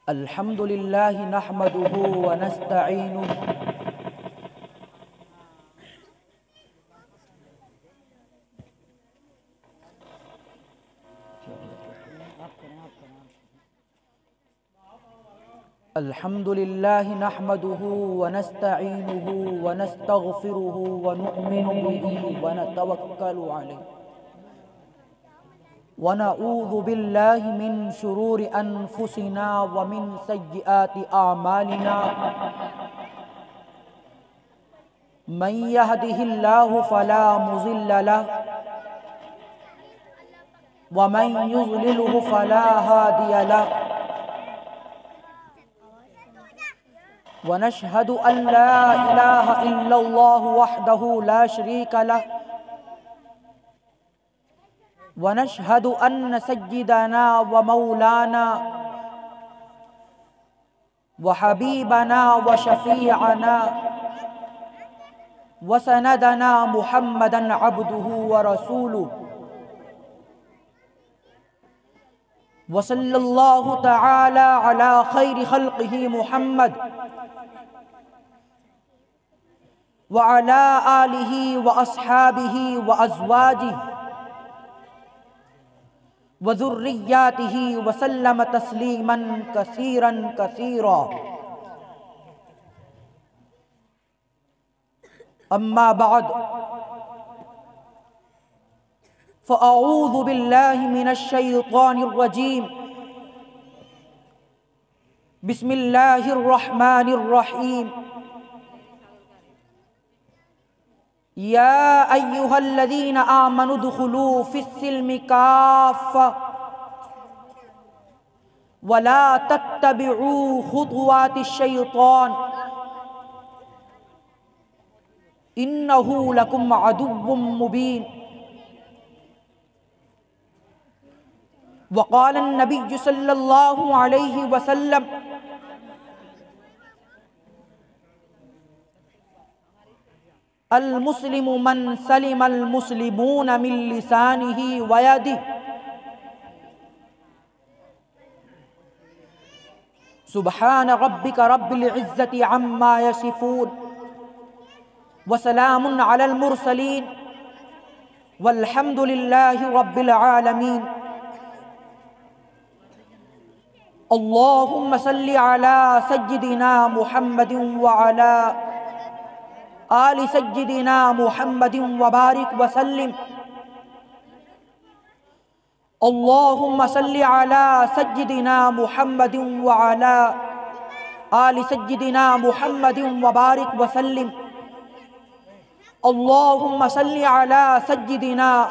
الحمد لله نحمده ونستعينه الحمد لله نحمده ونستعينه ونستغفره ونؤمن به ونتوكل عليه ونعوذ بالله من شرور أنفسنا ومن سيئات أعمالنا من يهده الله فلا مضل له ومن يضلله فلا هادي له ونشهد أن لا إله إلا الله وحده لا شريك له ونشهد أن سيدنا ومولانا وحبيبنا وشفيعنا وسندنا محمدا عبده ورسوله وصلى الله تعالى على خير خلقه محمد وعلى آله وأصحابه وأزواجه وذرياته وسلم تسليما كثيرا كثيرا أما بعد فأعوذ بالله من الشيطان الرجيم بسم الله الرحمن الرحيم يا أيها الذين آمنوا ادخلوا في السلم كافة ولا تتبعوا خطوات الشيطان إنه لكم عدو مبين وقال النبي صلى الله عليه وسلم المسلم من سلم المسلمون من لسانه ويده سبحان ربك رب العزة عما يصفون وسلام على المرسلين والحمد لله رب العالمين اللهم صل على سيدنا محمد وعلى آل سيدنا محمد وبارك وسلم اللهم صل على سيدنا محمد وعلى آل سيدنا محمد وبارك وسلم اللهم صل على سيدنا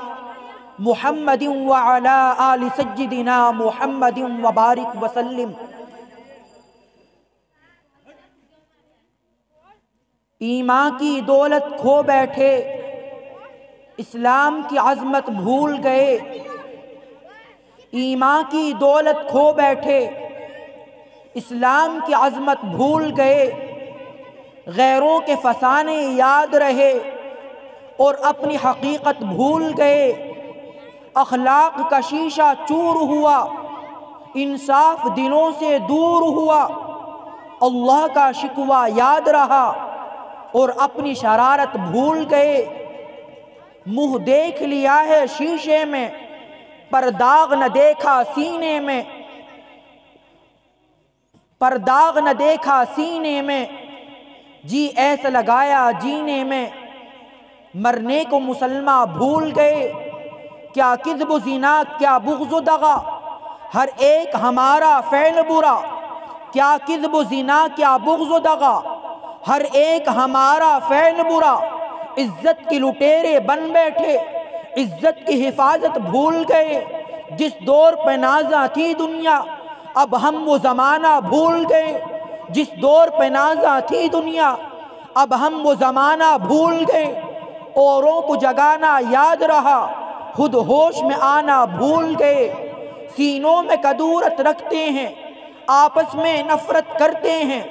محمد وعلى آل سيدنا محمد وبارك وسلم ایمان کی دولت کھو بیٹھے اسلام کی عظمت بھول گئے ایمان کی دولت کھو بیٹھے اسلام کی عظمت بھول گئے غیروں کے فسانے یاد رہے اور اپنی حقیقت بھول گئے اخلاق کا شیشہ چور ہوا انصاف دلوں سے دور ہوا اللہ کا شکوہ یاد رہا اور اپنی شرارت بھول گئے منہ دیکھ لیا ہے شیشے میں پر داغ نہ دیکھا سینے میں پر داغ نہ دیکھا سینے میں جی ایسا لگایا جینے میں مرنے کو مسلمان بھول گئے کیا کذب و زنا کیا بغض و دغا ہر ایک ہمارا فعل برا کیا کذب و زنا کیا بغض و دغا ہر ایک ہمارا فعل برا عزت کی لٹیرے بن بیٹھے عزت کی حفاظت بھول گئے جس دور پہ نازاں تھی دنیا اب ہم وہ زمانہ بھول گئے جس دور پہ نازاں تھی دنیا اب ہم وہ زمانہ بھول گئے اوروں کو جگانا یاد رہا خود ہوش میں آنا بھول گئے سینوں میں کدورت رکھتے ہیں آپس میں نفرت کرتے ہیں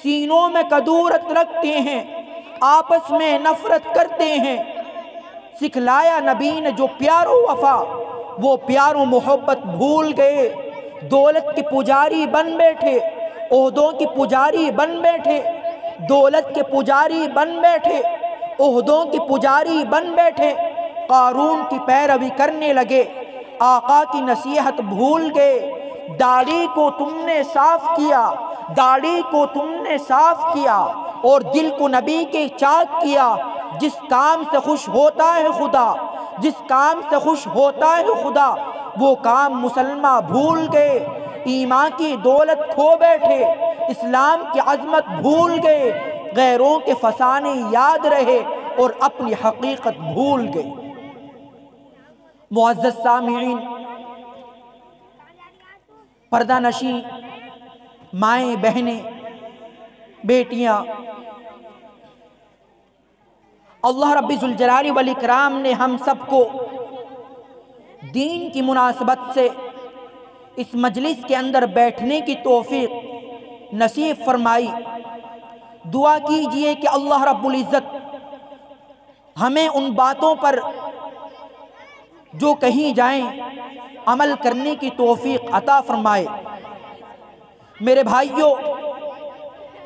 سینوں میں کدورت رکھتے ہیں آپس میں نفرت کرتے ہیں سکھلایا نبی نے جو پیار و وفا وہ پیار و محبت بھول گئے، دولت کے پجاری بن بیٹھے، عہدوں کی پجاری بن بیٹھے، دولت کے پجاری بن بیٹھے، عہدوں کی پجاری بن بیٹھے، قارون کی پیروی کرنے لگے، آقا کی نصیحت بھول گئے۔ داڑھی کو تم نے صاف کیا، داڑھی کو تم نے صاف کیا اور دل کو نبی کے چاک کیا۔ جس کام سے خوش ہوتا ہے خدا، جس کام سے خوش ہوتا ہے خدا، وہ کام مسلمہ بھول گئے۔ ایمان کی دولت کھو بیٹھے، اسلام کی عظمت بھول گئے، غیروں کے فسانے یاد رہے اور اپنی حقیقت بھول گئے۔ معزز سامعین، پردہ نشین مائیں بہنیں بیٹیاں، اللہ رب ذوالجلال والاکرام نے ہم سب کو دین کی مناسبت سے اس مجلس کے اندر بیٹھنے کی توفیق نصیب فرمائی۔ دعا کیجئے کہ اللہ رب العزت ہمیں ان باتوں پر جو کہیں جائیں عمل کرنے کی توفیق عطا فرمائے۔ میرے بھائیوں،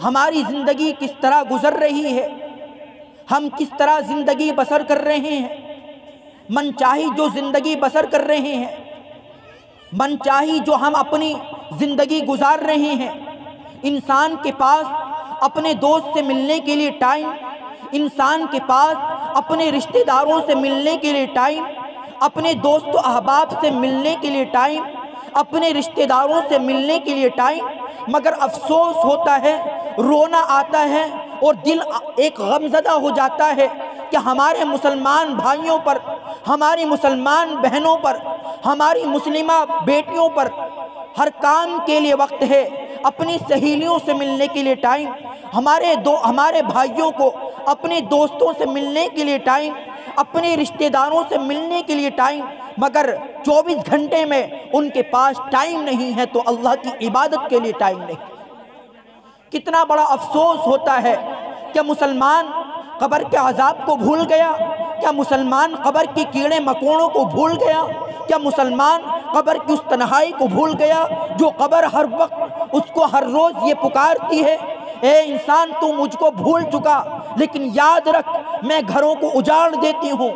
ہماری زندگی کس طرح گزر رہی ہے، ہم کس طرح زندگی بسر کر رہے ہیں؟ من چاہی جو زندگی بسر کر رہے ہیں، من چاہی جو ہم اپنی زندگی گزار رہے ہیں۔ انسان کے پاس اپنے دوست سے ملنے کے لیے ٹائم، انسان کے پاس اپنے رشتہ داروں سے ملنے کے لیے ٹائم، اپنے دوست و احباب سے ملنے کے لیے ٹائم، اپنے رشتہ داروں سے ملنے کے لیے ٹائم، مگر افسوس ہوتا ہے، رونا آتا ہے اور دل ایک غمزدہ ہو جاتا ہے کہ ہمارے مسلمان بھائیوں پر، ہماری مسلمان بہنوں پر، ہماری مسلمہ بیٹیوں پر ہر کام کے لیے وقت ہے، اپنی سہیلیوں سے ملنے کے لیے ٹائم، ہمارے بھائیوں کو اپنے دوستوں سے ملنے کے لیے ٹائم، اپنے رشتہ داروں سے ملنے کے لیے ٹائم، مگر 24 گھنٹے میں ان کے پاس ٹائم نہیں ہے تو اللہ کی عبادت کے لیے ٹائم نہیں۔ کتنا بڑا افسوس ہوتا ہے کہ مسلمان قبر کے عذاب کو بھول گیا، کیا مسلمان قبر کی کیڑے مکوڑوں کو بھول گیا، کیا مسلمان قبر کی اس تنہائی کو بھول گیا جو قبر ہر وقت اس کو ہر روز یہ پکارتی ہے، اے انسان تو مجھ کو بھول چکا، لیکن یاد رکھ میں گھروں کو اجاڑ دیتی ہوں،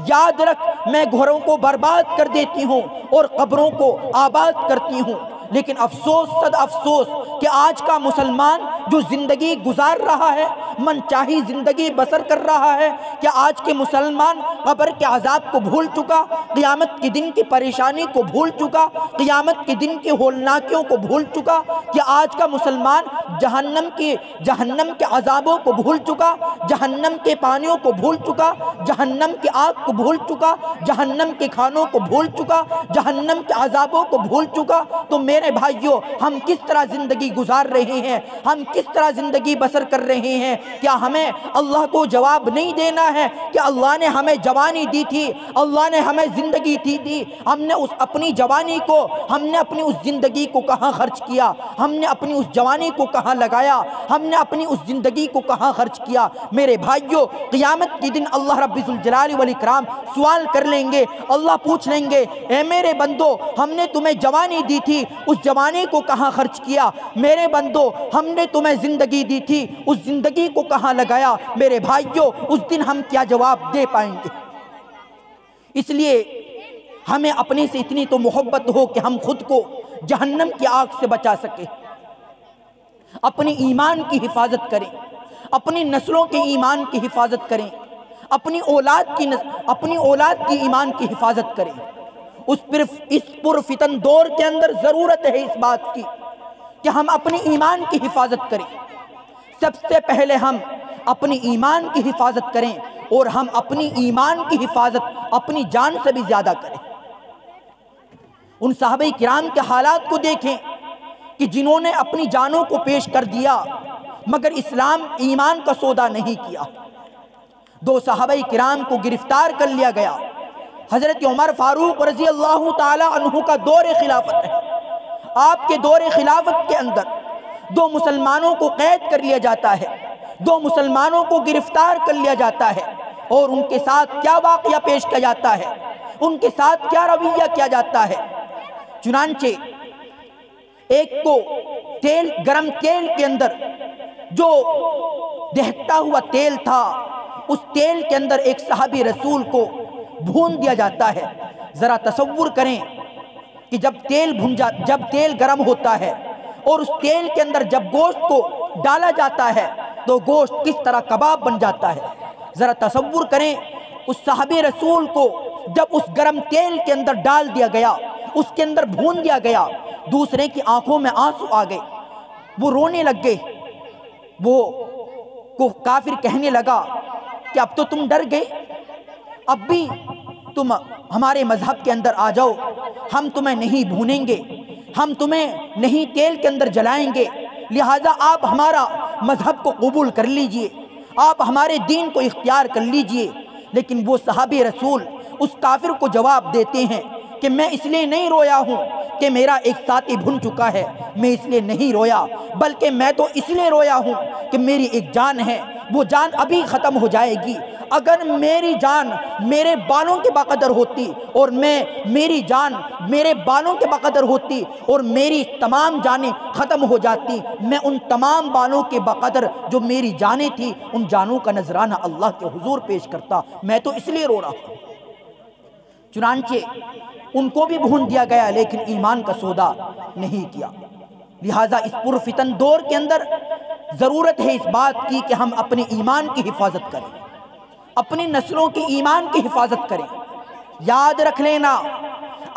یاد رکھ میں گھروں کو برباد کر دیتی ہوں اور قبروں کو آباد کرتی ہوں۔ لیکن افسوس صد افسوس کہ آج کا مسلمان جو زندگی گزار رہا ہے، من چاہی زندگی بسر کر رہا ہے، کہ آج کے مسلمان قبر کے عذاب کو بھول چکا، قیامت کے دن کی پریشانی کو بھول چکا، قیامت کے دن کی ہولناکیوں کو بھول چکا، کہ آج کا مسلمان جہنم کے عذابوں کو بھول چکا، جہنم کے پانیوں کو بھول چکا، جہنم کی آگ کو بھول چکا، جہنم کے کھانوں کو بھول چکا، جہنم کے عذابوں کو بھول چکا۔ تو میرے بھائیوں، ہم کس طرح زندگی گزار رہے ہیں، ہم کس طرح زندگی بسر کر رہے ہیں؟ کیا ہمیں اللہ کو جواب نہیں دینا ہے کہ اللہ نے ہمیں جوانی دی تھی، اللہ نے ہمیں زندگی دی تھی، ہم نے اپنی جوانی کو، ہم نے اپنی اس زندگی کو کہاں خرچ کیا، ہم نے اپنی اس جوانی کو کہاں لگایا، ہم نے اپنی اس زندگی کو کہاں خرچ کیا؟ میرے بھائیوں، قیامت کے دن اللہ رب ذوالجلال والاکرام سوال کر لیں گے، اللہ پوچھ لیں گے، اے میرے بندو، ہم نے تمہیں جوانی دی تھی، اس جوانی کو کہاں خرچ کیا؟ میرے بندو، ہم نے تمہیں زندگی دی تھی، اس زندگی کو کہاں لگایا؟ میرے بھائیوں، اس دن ہم کیا جواب دے پائیں گے؟ اس لیے ہمیں اپنے سے اتنی تو محبت ہو کہ ہم خود کو جہنم کی آگ سے بچا سکیں، اپنی ایمان کی حفاظت کریں، اپنی نسلوں کے ایمان کی حفاظت کریں، اپنی اولاد کی ایمان کی حفاظت کریں۔ اس پرفتن دور کے اندر ضرورت ہے اس بات کی کہ ہم اپنی ایمان کی حفاظت کریں۔ سب سے پہلے ہم اپنی ایمان کی حفاظت کریں اور ہم اپنی ایمان کی حفاظت اپنی جان سے بھی زیادہ کریں۔ ان صحابہ کرام کے حالات کو دیکھیں کہ جنہوں نے اپنی جانوں کو پیش کر دیا مگر اسلام ایمان کا سودا نہیں کیا۔ 2 صحابہ کرام کو گرفتار کر لیا گیا۔ حضرت عمر فاروق رضی اللہ تعالی عنہ کا دور خلافت ہے، آپ کے دور خلافت کے اندر 2 مسلمانوں کو قید کر لیا جاتا ہے، 2 مسلمانوں کو گرفتار کر لیا جاتا ہے، اور ان کے ساتھ کیا واقعہ پیش کیا جاتا ہے؟ ان کے ساتھ کیا رویہ کیا جاتا ہے۔ چنانچہ ایک کو گرم تیل کے اندر جو دہتا ہوا تیل تھا، اس تیل کے اندر ایک صحابی رسول کو بھون دیا جاتا ہے۔ ذرا تصور کریں کہ جب تیل گرم ہوتا ہے اور اس تیل کے اندر جب گوشت کو ڈالا جاتا ہے تو گوشت کس طرح کباب بن جاتا ہے۔ ذرا تصور کریں اس صحابی رسول کو جب اس گرم تیل کے اندر ڈال دیا گیا، اس کے اندر بھون دیا گیا، دوسرے کی آنکھوں میں آنسو آ گئے، وہ رونے لگ گئے۔ وہ کافر کہنے لگا کہ اب تو تم ڈر گئے، اب بھی تم ہمارے مذہب کے اندر آ جاؤ، ہم تمہیں نہیں بھونیں گے، ہم تمہیں نہیں تیل کے اندر جلائیں گے، لہٰذا آپ ہمارا مذہب کو قبول کر لیجئے، آپ ہمارے دین کو اختیار کر لیجئے۔ لیکن وہ صحابی رسول اس کافر کو جواب دیتے ہیں کہ میں اس لیے نہیں رویا ہوں کہ میرا ایک ساتھی بھن چکا ہے، میں اس لیے نہیں رویا، بلکہ میں تو اس لیے رویا ہوں کہ میری ایک جان ہے، وہ جان ابھی ختم ہو جائے گی۔ اگر میری جان میرے بالوں کے بقدر ہوتی اور میری جان میرے بالوں کے بقدر ہوتی اور میری تمام جانیں ختم ہو جاتی، میں ان تمام بالوں کے بقدر جو میری جانیں تھیں ان جانوں کا نذرانہ اللہ کے حضور پیش کرتا، میں تو اس لیے رو رہا ہوں۔ چنانچہ ان کو بھی بھون دیا گیا لیکن ایمان کا سودا نہیں کیا۔ لہٰذا اس پرفتن دور کے اندر ضرورت ہے اس بات کی کہ ہم اپنے ایمان کی حفاظت کریں، اپنی نسلوں کی ایمان کی حفاظت کریں۔ یاد رکھ لینا،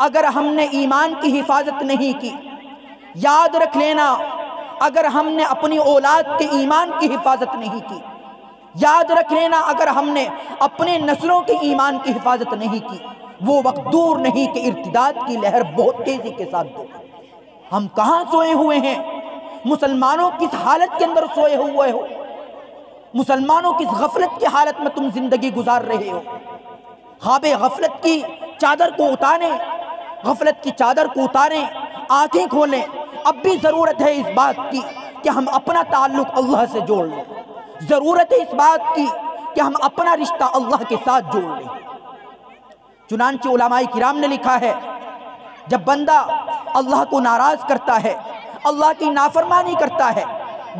اگر ہم نے ایمان کی حفاظت نہیں کی، یاد رکھ لینا اگر ہم نے اپنی اولاد کے ایمان کی حفاظت نہیں کی، یاد رکھ لینا اگر ہم نے اپنے نسلوں کے ایمان کی حفاظت نہیں کی، وہ وقت دور نہیں کہ ارتداد کی لہر بہت تیزی کے ساتھ دو۔ ہم کہاں سوئے ہوئے ہیں؟ مسلمانوں کس حالت کے اندر سوئے ہوئے ہو؟ مسلمانوں کس غفلت کی حالت میں تم زندگی گزار رہے ہو؟ خواب غفلت کی چادر کو اتاریں، غفلت کی چادر کو اتاریں، آنکھیں کھولیں۔ اب بھی ضرورت ہے اس بات کی کہ ہم اپنا تعلق اللہ سے جوڑ لیں، ضرورت ہے اس بات کی کہ ہم اپنا رشتہ اللہ کے ساتھ جوڑ لیں۔ چنانچہ علماء کرام نے لکھا ہے جب بندہ اللہ کو ناراض کرتا ہے، اللہ کی نافرمانی کرتا ہے،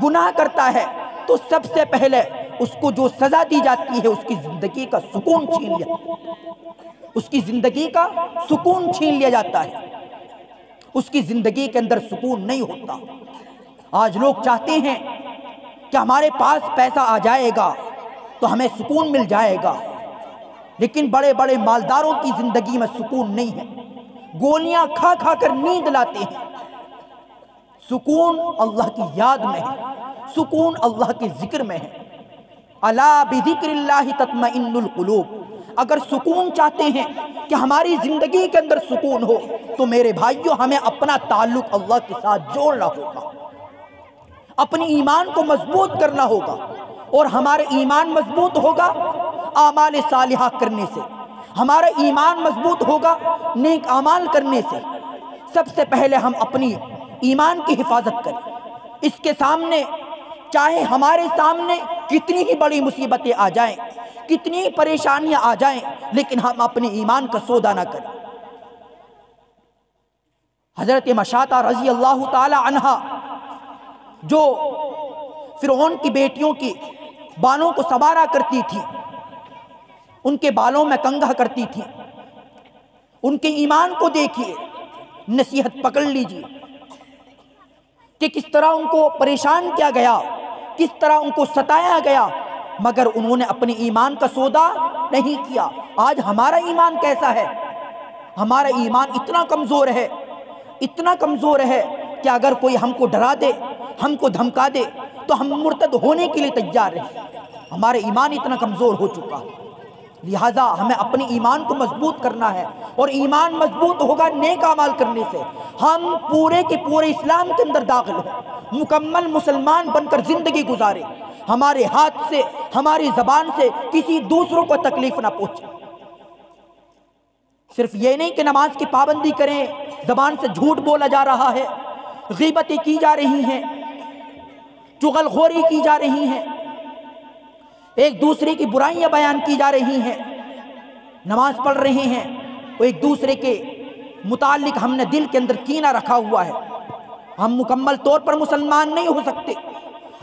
گناہ کرتا ہے، تو سب سے پہلے اس کو جو سزا دی جاتی ہے اس کی زندگی کا سکون چھین لیا، اس کی زندگی کا سکون چھین لیا جاتا ہے، اس کی زندگی کے اندر سکون نہیں ہوتا۔ آج لوگ چاہتے ہیں کہ ہمارے پاس پیسہ آ جائے گا تو ہمیں سکون مل جائے گا، لیکن بڑے بڑے مالداروں کی زندگی میں سکون نہیں ہے، گولیاں کھا کھا کر نیند لاتے ہیں۔ سکون اللہ کی یاد میں ہے، سکون اللہ کے ذکر میں ہے۔ الا بذکر اللہ تطمئن القلوب۔ اگر سکون چاہتے ہیں کہ ہماری زندگی کے اندر سکون ہو تو میرے بھائیوں ہمیں اپنا تعلق اللہ کے ساتھ جوڑنا ہوگا، اپنی ایمان کو مضبوط کرنا ہوگا، اور ہمارا ایمان مضبوط ہوگا اعمال صالحہ کرنے سے، ہمارا ایمان مضبوط ہوگا نیک اعمال کرنے سے۔ سب سے پہلے ہم اپنی ایمان کی حفاظت کریں۔ اس کے سامنے چاہے ہمارے سامنے کتنی ہی بڑی مصیبتیں آ جائیں، کتنی ہی پریشانیاں آ جائیں، لیکن ہم اپنے ایمان کا سودا نہ کریں۔ حضرت مشاطہ رضی اللہ تعالی عنہا جو فرعون کی بیٹیوں کی بالوں کو سنوارا کرتی تھی، ان کے بالوں میں کنگھا کرتی تھی، ان کے ایمان کو دیکھیے، نصیحت پکڑ لیجیے کہ کس طرح ان کو پریشان کیا گیا، کس طرح ان کو ستایا گیا، مگر انہوں نے اپنے ایمان کا سودا نہیں کیا۔ آج ہمارا ایمان کیسا ہے؟ ہمارا ایمان اتنا کمزور ہے، اتنا کمزور ہے کہ اگر کوئی ہم کو ڈرا دے، ہم کو دھمکا دے تو ہم مرتد ہونے کے لیے تیار ہیں۔ ہمارا ایمان اتنا کمزور ہو چکا ہے، لہٰذا ہمیں اپنے ایمان کو مضبوط کرنا ہے، اور ایمان مضبوط ہوگا نیک اعمال کرنے سے۔ ہم پورے کے پورے اسلام کے اندر داخل ہوں، مکمل مسلمان بن کر زندگی گزارے، ہمارے ہاتھ سے، ہماری زبان سے کسی دوسروں کو تکلیف نہ پہنچے۔ صرف یہ نہیں کہ نماز کی پابندی کریں، زبان سے جھوٹ بولا جا رہا ہے، غیبتیں کی جا رہی ہیں، چغل خوری کی جا رہی ہیں، ایک دوسرے کی برائیاں بیان کی جا رہی ہیں، نماز پڑھ رہے ہیں، ایک دوسرے کے متعلق ہم نے دل کے اندر کینہ رکھا ہوا ہے، ہم مکمل طور پر مسلمان نہیں ہو سکتے۔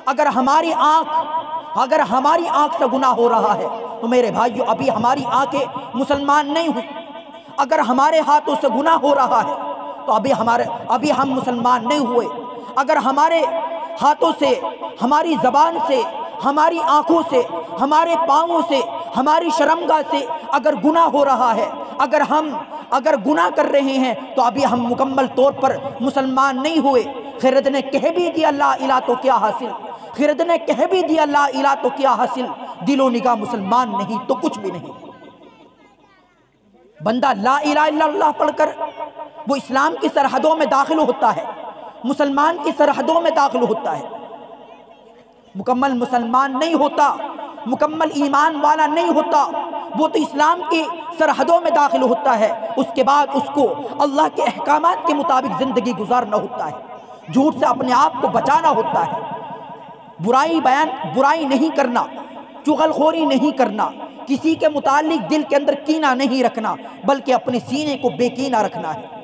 اگر ہماری آنکھ سے گناہ ہو رہا ہے تو میرے بھائیو ابھی ہماری آنکھیں مسلمان نہیں ہوئی۔ اگر ہمارے ہاتھوں سے گناہ ہو رہا ہے تو ابھی ہم مسلمان نہیں ہوئے۔ اگر ہمارے ہاتھوں سے، ہماری زبان سے، ہماری آنکھوں سے، ہمارے پاؤں سے، ہماری شرمگاہ سے اگر گناہ ہو رہا ہے، اگر گناہ کر رہے ہیں تو ابھی ہم مکمل طور پر مسلمان نہیں ہوئے۔ خرد نے کہہ بھی دیا لا الہ تو کیا حاصل، خرد نے کہہ بھی دیا لا الہ تو کیا حاصل، دل و نگاہ مسلمان نہیں تو کچھ بھی نہیں۔ بندہ لا الہ الا اللہ پڑھ کر وہ اسلام کی سرحدوں میں داخل ہوتا ہے، مسلمان کی سرحدوں میں داخل ہوتا ہے، مکمل مسلمان نہیں ہوتا، مکمل ایمان والا نہیں ہوتا، وہ تو اسلام کی سرحدوں میں داخل ہوتا ہے، اس کے بعد اس کو اللہ کے احکامات کے مطابق زندگی گزارنا ہوتا ہے، جھوٹ سے اپنے آپ کو بچانا ہوتا ہے، برائی نہیں کرنا، چغل خوری نہیں کرنا، کسی کے متعلق دل کے اندر کینہ نہیں رکھنا، بلکہ اپنے سینے کو بے کینہ رکھنا ہے۔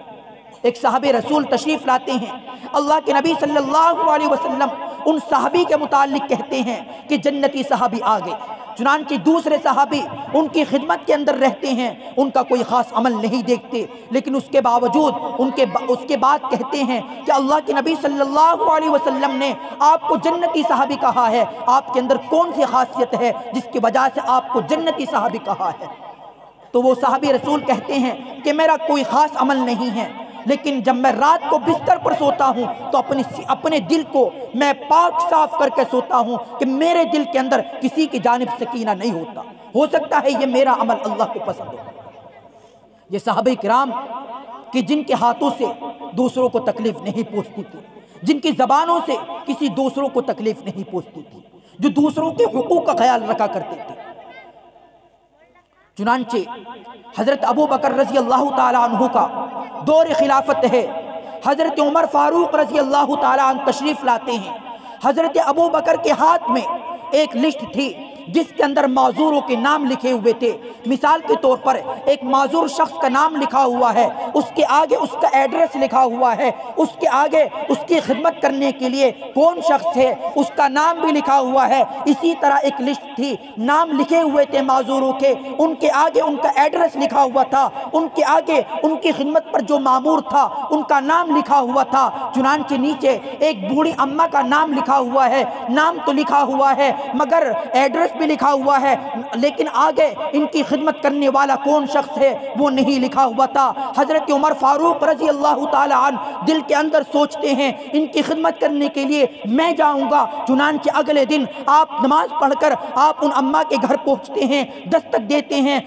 ایک صحابی رسول تشریف لاتے ہیں، اللہ کے نبی صلی اللہ علیہ وسلم ان صحابی کے متعلق کہتے ہیں کہ جنتی صحابی آگے، چنانچہ دوسرے صحابی ان کی خدمت کے اندر رہتے ہیں، ان کا کوئی خاص عمل نہیں دیکھتے، لیکن اس کے باوجود اس کے بعد کہتے ہیں کہ اللہ کے نبی صلی اللہ علیہ وسلم نے آپ کو جنتی صحابی کہا ہے، آپ کے اندر کون سی خاصیت ہے جس کی وجہ سے آپ کو جنتی صحابی کہا ہے؟ تو وہ صحابی رسول کہتے ہیں کہ میرا کوئی خاص عمل نہیں ہے، لیکن جب میں رات کو بستر پر سوتا ہوں تو اپنے دل کو میں پاک صاف کر کے سوتا ہوں کہ میرے دل کے اندر کسی کی جانب سے کینہ نہیں ہوتا، ہو سکتا ہے یہ میرا عمل اللہ کو پسند ہو۔ یہ صحابہ کرام کہ جن کے ہاتھوں سے دوسروں کو تکلیف نہیں پہنچتی تھی، جن کی زبانوں سے کسی دوسروں کو تکلیف نہیں پہنچتی تھی، جو دوسروں کے حقوق کا خیال رکھا کرتے تھے۔ چنانچہ حضرت ابو بکر رضی اللہ تعالیٰ عنہ کا دور خلافت ہے، حضرت عمر فاروق رضی اللہ تعالیٰ عنہ تشریف لاتے ہیں۔ حضرت ابو بکر کے ہاتھ میں ایک لسٹ تھی جس کے اندر معذوروں کے نام لکھے ہوئے تھے۔ مثال کے طور پر ایک معذور شخص کا نام لکھا ہوا ہے، اس کے آگے اس کا ایڈریس لکھا ہوا ہے، اس کے آگے اس کی خدمت کرنے کے لیے کون شخص ہے اس کا نام بھی لکھا ہوا ہے۔ اسی طرح ایک لسٹ تھی، نام لکھے ہوئے تھے معذوروں کے، ان کے آگے ان کا ایڈریس لکھا ہوا تھا، ان کے آگے ان کی خدمت پر جو مامور تھا ان کا نام لکھا ہوا تھا۔ چنانچہ نیچے ایک بوڑھی اماں کا نام لکھا ہوا ہے، نام تو لکھا ہوا ہے مگر ایڈریس بھی لکھا ہوا ہے، لیکن آگے ان کی خدمت کرنے والا کون شخص ہے وہ نہیں لکھا ہوا تھا۔ حضرت عمر فاروق رضی اللہ تعالی عنہ دل کے اندر سوچتے ہیں ان کی خدمت کرنے کے لیے میں جاؤں گا۔ چنانچہ اگلے دن آپ نماز پڑھ کر آپ ان اماں کے گھر پہنچتے ہیں، دستک دیتے ہیں،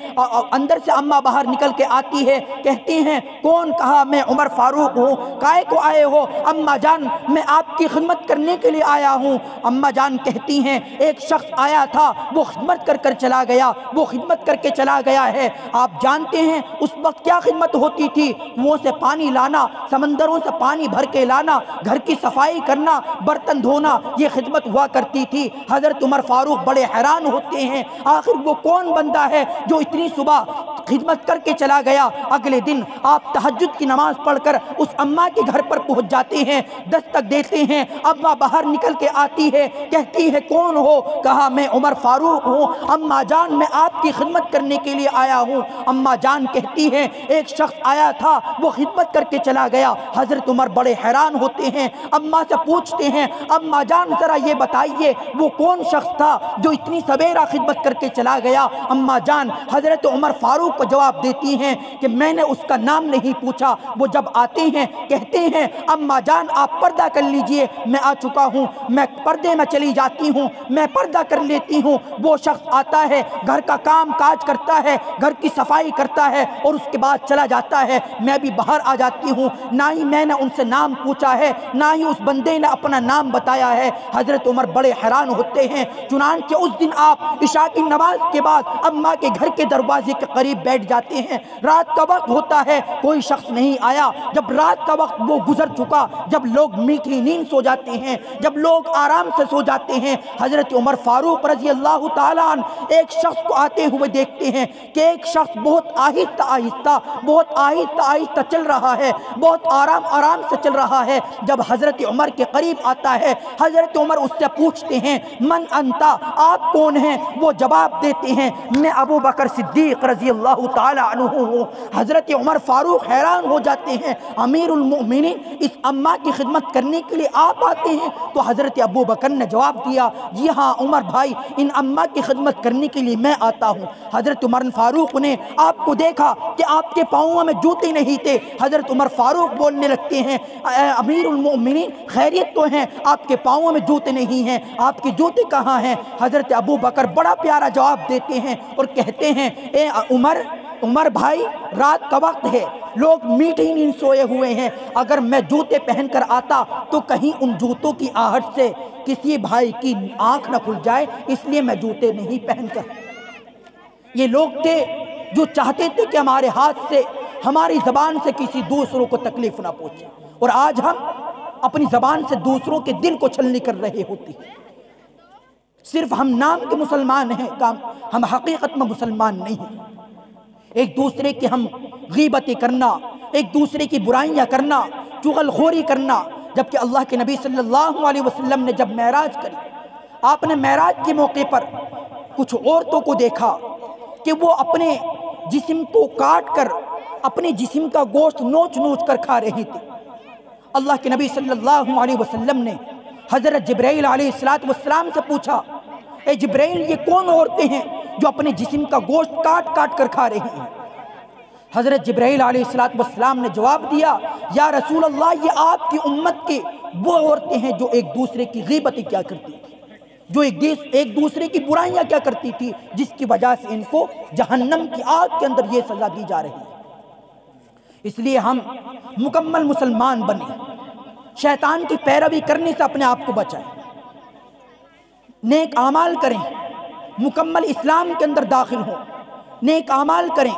اندر سے اماں باہر نکل کے آتی ہے، کہتے ہیں کون؟ کہا میں عمر فاروق ہوں۔ کائے کو آئے ہو؟ اماں جان میں آپ کی خدمت کرنے کے لیے آیا ہوں۔ اماں جان کہتی ہیں ایک شخص آیا تھا وہ خدمت کر چلا گیا، وہ خدمت کر کے چلا گیا ہے۔ آپ جانتے ہیں اس وقت کیا خدمت ہوتی تھی؟ کنویں سے پانی لانا، سمندروں سے پانی بھر کے لانا، گھر کی صفائی کرنا، برتن دھونا، یہ خدمت ہوا کرتی تھی۔ حضرت عمر فاروق بڑے حیران ہوتے ہیں آخر وہ کون بندہ ہے جو اتنی صبح خدمت کر کے چلا گیا۔ اگلے دن آپ تہجد کی نماز پڑھ کر اس اماں کے گھر پر پہنچ جاتے ہیں، دستک دیتے ہیں، اماں باہر نکل کے آتی ہے، کہتی ہے کون ہو؟ کہا میں عمر فاروق ہوں۔ اماں جان میں آپ کی خدمت کرنے کے لیے آیا ہوں۔ اماں جان کہتی ہیں ایک شخص آیا تھا وہ خدمت کر کے چلا گیا۔ حضرت عمر بڑے حیران ہوتے ہیں، اماں سے پوچھتے ہیں اماں جان ذرا یہ بتائیے وہ کون شخص تھا جو اتنی سویرا خدمت کر کے چلا گیا؟ اماں جان حضرت عمر فاروق کو جواب دیتی ہیں کہ میں نے اس کا نام نہیں پوچھا۔ وہ جب آتے ہیں کہتے ہیں اماں جان آپ پردہ کر لیجئے، میں آ چکا ہوں۔ میں پردے میں چلی جاتی ہوں، میں پردہ کر لیتی ہوں۔ وہ شخص آتا ہے، گھر کا کام کاج کرتا ہے، گھر کی صفائی کرتا ہے اور اس کے بعد چلا جاتا ہے۔ میں بھی باہر آ جاتی ہوں، نہ ہی میں نے ان سے نام پوچھا ہے، نہ ہی اس بندے نے اپنا نام بتایا ہے۔ حضرت عمر بڑے حیران ہوتے ہیں۔ چنانچہ اس دن آپ عشاء کی نماز کے بعد اماں کے گھر کے دروازے کے قریب بیٹھ جاتے ہیں، رات کا وقت ہوتا ہے کوئی شخص نہیں آیا، جب رات کا وقت وہ گزر چکا، جب لوگ میٹھی نیند سو جاتے ہیں، جب لوگ آرام سے سو جاتے ہیں، حضرت عمر فاروق رضی اللہ تعالیٰ عنہ ایک شخص کو آتے ہوئے دیکھتے ہیں کہ ایک شخص بہت آہستہ آہستہ چل رہا ہے، بہت آرام سے چل رہا ہے۔ جب حضرت عمر کے قریب آتا ہے، حضرت عمر اس سے پوچھتے ہیں من انتا، آپ کون ہیں؟ وہ جواب دیتے ہیں میں ابو بکر صدیق رضی اللہ تعالیٰ عنہ ہوں۔ حضرت عمر فاروق حیران ہو جاتے ہیں، امیر المؤمنین اس اماں کی خدمت کرنے کے لیے آپ آتے ہیں؟ تو حضرت ابو بکر نے جواب دیا جی ہاں عمر بھائی، ان اماں کی خدمت کرنے کے لیے میں آتا ہوں۔ حضرت عمر فاروق نے آپ کو دیکھا کہ آپ کے پاؤں میں جوتے نہیں تھے، حضرت عمر فاروق بولنے لگتے ہیں امیر المؤمنین خیریت تو ہیں، آپ کے پاؤں میں جوتے نہیں ہیں، آپ کے جوتے کہاں ہیں؟ حضرت ابو بکر بڑا پیارا جواب دیتے ہیں اور کہتے ہیں اے عمر بھائی، رات کا وقت ہے، لوگ میٹھی نیند سوئے ہوئے ہیں، اگر میں جوتے پہن کر آتا تو کہیں ان جوتوں کی آہٹ سے کسی بھائی کی آنکھ نہ کھل جائے، اس لیے میں جوتے نہیں پہن کر۔ یہ لوگ تھے جو چاہتے تھے کہ ہمارے ہاتھ سے، ہماری زبان سے کسی دوسروں کو تکلیف نہ پہنچے، اور آج ہم اپنی زبان سے دوسروں کے دل کو چھلنی کر رہے ہوتے ہیں۔ صرف ہم نام کے مسلمان ہیں، ہم حقیقت میں مسلمان نہیں ہیں۔ ایک دوسرے کی ہم غیبتیں کرنا، ایک دوسرے کی برائیاں کرنا، چغل خوری کرنا، جبکہ اللہ کے نبی صلی اللہ علیہ وسلم نے جب معراج کری، آپ نے معراج کے موقع پر کچھ عورتوں کو دیکھا کہ وہ اپنے جسم کو کاٹ کر اپنے جسم کا گوشت نوچ نوچ کر کھا رہی تھی۔ اللہ کے نبی صلی اللہ علیہ وسلم نے حضرت جبرائیل علیہ السلام سے پوچھا اے جبرائیل، یہ کون عورتیں ہیں جو اپنے جسم کا گوشت کاٹ کاٹ کر کھا رہی ہیں؟ حضرت جبرائیل علیہ السلام نے جواب دیا یا رسول اللہ، یہ آپ کی امت کی وہ عورتیں ہیں جو ایک دوسرے کی غیبتیں کیا کرتی تھی، جو ایک دوسرے کی برائیاں کیا کرتی تھی، جس کی وجہ سے ان کو جہنم کی آگ کے اندر یہ سزا دی جا رہی ہے۔ اس لیے ہم مکمل مسلمان بنیں، شیطان کی پیروی کرنے سے اپنے آپ کو بچائیں، نیک اعمال کریں، مکمل اسلام کے اندر داخل ہوں، نیک اعمال کریں،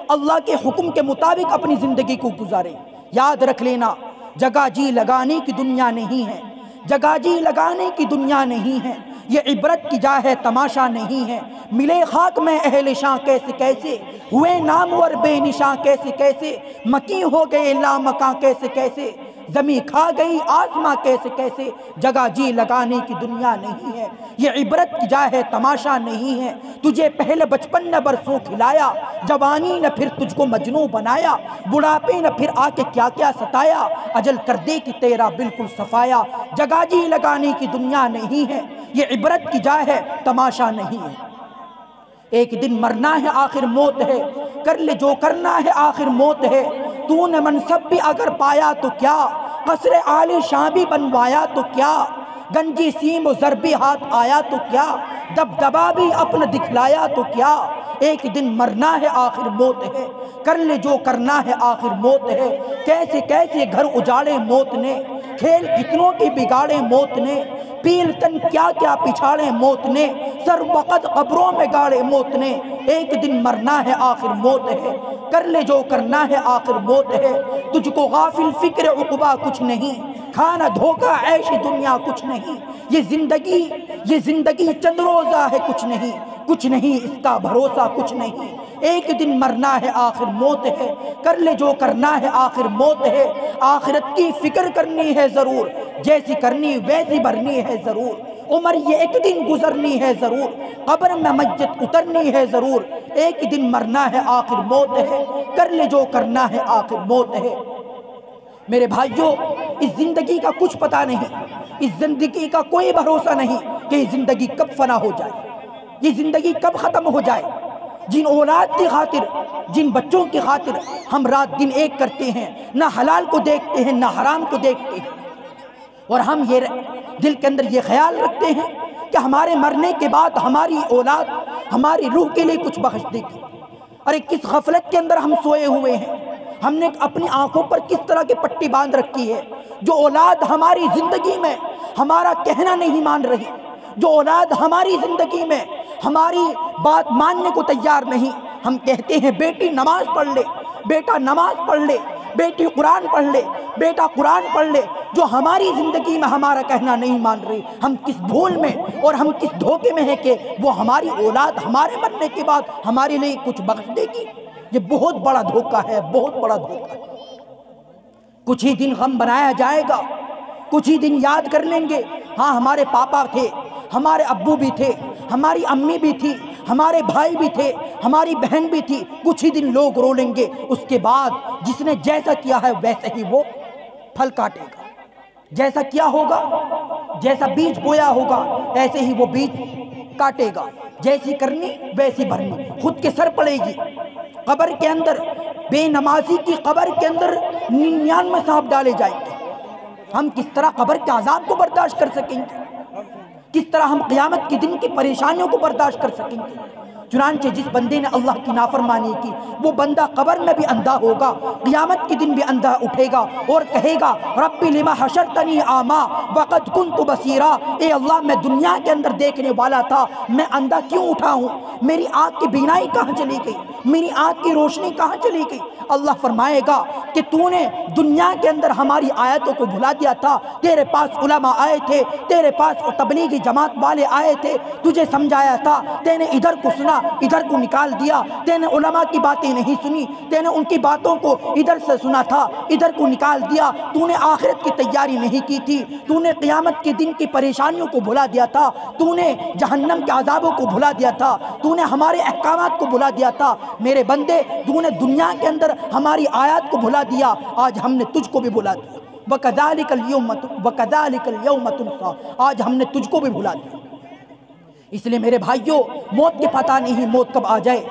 اللہ کے حکم کے مطابق اپنی زندگی کو گزاریں۔ یاد رکھ لینا، جگہ جی لگانے کی دنیا نہیں ہے، جگہ جی لگانے کی دنیا نہیں ہے، یہ عبرت کی جا ہے تماشا نہیں ہے۔ ملے خاک میں اہل شاں کیسے کیسے، ہوئے نامور بے نشاں کیسے کیسے، مکی ہو گئے لامکاں کیسے کیسے، زمیں کھا گئی آسماں کیسے کیسے، جگہ جی لگانے کی دنیا نہیں ہے، یہ عبرت کی جا ہے تماشا نہیں ہے۔ تجھے پہلے بچپن نے برسوں کھلایا، جوانی نے پھر تجھ کو مجنوں بنایا، بڑھاپے نے پھر آ کے کیا کیا ستایا، اجل کر دے کہ تیرا بالکل صفایا۔ جگہ جی لگانے کی دنیا نہیں ہے، یہ عبرت کی جا ہے تماشا نہیں ہے۔ ایک دن مرنا ہے آخر موت ہے، کر لے جو کرنا ہے آخر موت ہے۔ تو نے منصب بھی اگر پایا تو کیا، قصر عالی شاں بھی بنوایا تو کیا، گنجی سیم و ضربی ہاتھ آیا تو کیا، دبدبا بھی اپنا دکھلایا تو کیا۔ ایک دن مرنا ہے آخر موت ہے، کر لے جو کرنا ہے آخر موت ہے۔ کیسے کیسے گھر اجاڑے موت نے، کھیل کتنوں کی بگاڑے موت نے، پیل تن کیا کیا پچھاڑے موت نے، سر وقت قبروں میں گاڑے موت نے۔ ایک دن مرنا ہے آخر موت ہے، کر لے جو کرنا ہے آخر موت ہے۔ تجھ کو غافل فکر عقبہ کچھ نہیں، کھانا دھوکہ عیش دنیا کچھ نہیں۔ یہ زندگی چند روزہ ہے کچھ نہیں، اس کا بھروسہ کچھ نہیں۔ ایک دن مرنا ہے آخر موت ہے، کر لے جو کرنا ہے آخر موت ہے۔ آخرت کی فکر کرنی ہے ضرور، جیسی کرنی ویسی بھرنی ہے ضرور۔ عمر یہ ایک دن گزرنی ہے ضرور، قبر میں میت اترنی ہے ضرور۔ ایک دن مرنا ہے آخر موت ہے، کر لے جو کرنا ہے آخر موت ہے۔ میرے بھائیوں، اس زندگی کا کچھ پتہ نہیں، اس زندگی کا کوئی بھروسہ نہیں کہ یہ زندگی کب فنا ہو جائے، یہ زندگی کب ختم ہو جائے۔ جن اولاد کی خاطر، جن بچوں کی خاطر ہم رات دن ایک کرتے ہیں، نہ حلال کو دیکھتے ہیں نہ حرام کو دیکھتے ہیں، اور ہم یہ دل کے اندر یہ خیال رکھتے ہیں کہ ہمارے مرنے کے بعد ہماری اولاد ہماری روح کے لیے کچھ بخش دے گی۔ ارے کس غفلت کے اندر ہم سوئے ہوئے ہیں، ہم نے اپنی آنکھوں پر کس طرح کی پٹی باندھ رکھی ہے۔ جو اولاد ہماری زندگی میں ہمارا کہنا نہیں مان رہی، جو اولاد ہماری زندگی میں ہماری بات ماننے کو تیار نہیں، ہم کہتے ہیں بیٹی نماز پڑھ لے، بیٹا نماز پڑھ لے، بیٹی قرآن پڑھ لے، بیٹا قرآن پڑھ لے، جو ہماری زندگی میں ہمارا کہنا نہیں مان رہی، ہم کس بھول میں اور ہم کس دھوکے میں ہیں کہ وہ ہماری اولاد ہمارے مرنے کے بعد ہمارے لیے کچھ بخش دے گی۔ یہ بہت بڑا دھوکہ ہے، بہت بڑا دھوکہ ہے۔ کچھ ہی دن غم بنایا جائے گا، کچھ ہی دن یاد کر لیں گے، ہاں ہمارے پاپا تھے، ہمارے ابو بھی تھے، ہماری امی بھی تھی، ہمارے بھائی بھی تھے، ہماری بہن بھی تھی، کچھ ہی دن لوگ رو لیں گے۔ اس کے بعد جس نے جیسا کیا ہے ویسے ہی وہ پھل کاٹے گا، جیسا کیا ہوگا، جیسا بیج بویا ہوگا ایسے ہی وہ بیج کاٹے گا، جیسی کرنی ویسی بھرنی، خود کے سر پڑے گی۔ قبر کے اندر بے نمازی کی قبر کے اندر 99 سانپ ڈالے جائیں گے۔ ہم کس طرح قبر کے عذاب کو برداشت کر سکیں گے؟ کس طرح ہم قیامت کے دن کی پریشانیوں کو برداشت کر سکیں گے؟ چنانچہ جس بندے نے اللہ کی نافرمانی کی وہ بندہ قبر میں بھی اندھا ہوگا، قیامت کے دن بھی اندھا اٹھے گا اور کہے گا رب لما حشرتنی اعمیٰ وقد کنت بصیرا، اے اللہ میں دنیا کے اندر دیکھنے والا تھا، میں اندھا کیوں اٹھا ہوں؟ میری آنکھ کی بینائی کہاں چلی گئی؟ میری آنکھ کی روشنی کہاں چلی گئی؟ اللہ فرمائے گا کہ تو نے دنیا کے اندر ہماری آیتوں کو بھلا دیا تھا، تیرے پاس علماء آئے تھے، تیرے پاس تبلیغی جماعت والے آئے تھے، تجھے سمجھایا تھا، تے نے ادھر کو سنا ادھر کو نکال دیا، تے نے علماء کی باتیں نہیں سنی، تے نے ان کی باتوں کو ادھر سے سنا تھا ادھر کو نکال دیا، تو نے آخرت کی تیاری نہیں کی تھی، تو نے قیامت کے دن کی پریشانیوں کو بھلا دیا تھا، تو نے جہنم کے عذابوں کو بھلا دیا تھا، تو نے ہمارے احکامات کو بھلا دیا تھا۔ میرے بندے تو نے دنیا کے اندر ہماری آیات کو بھلا دیا، آج ہم نے تجھ کو بھی بھلا دیا۔ وَكَذَلِكَ الْيَوْمَ تُنْسَىٰ، آج ہم نے تجھ کو بھی بھلا دیا۔ اس لیے میرے بھائیوں، موت کے پتہ نہیں موت کب آ جائے۔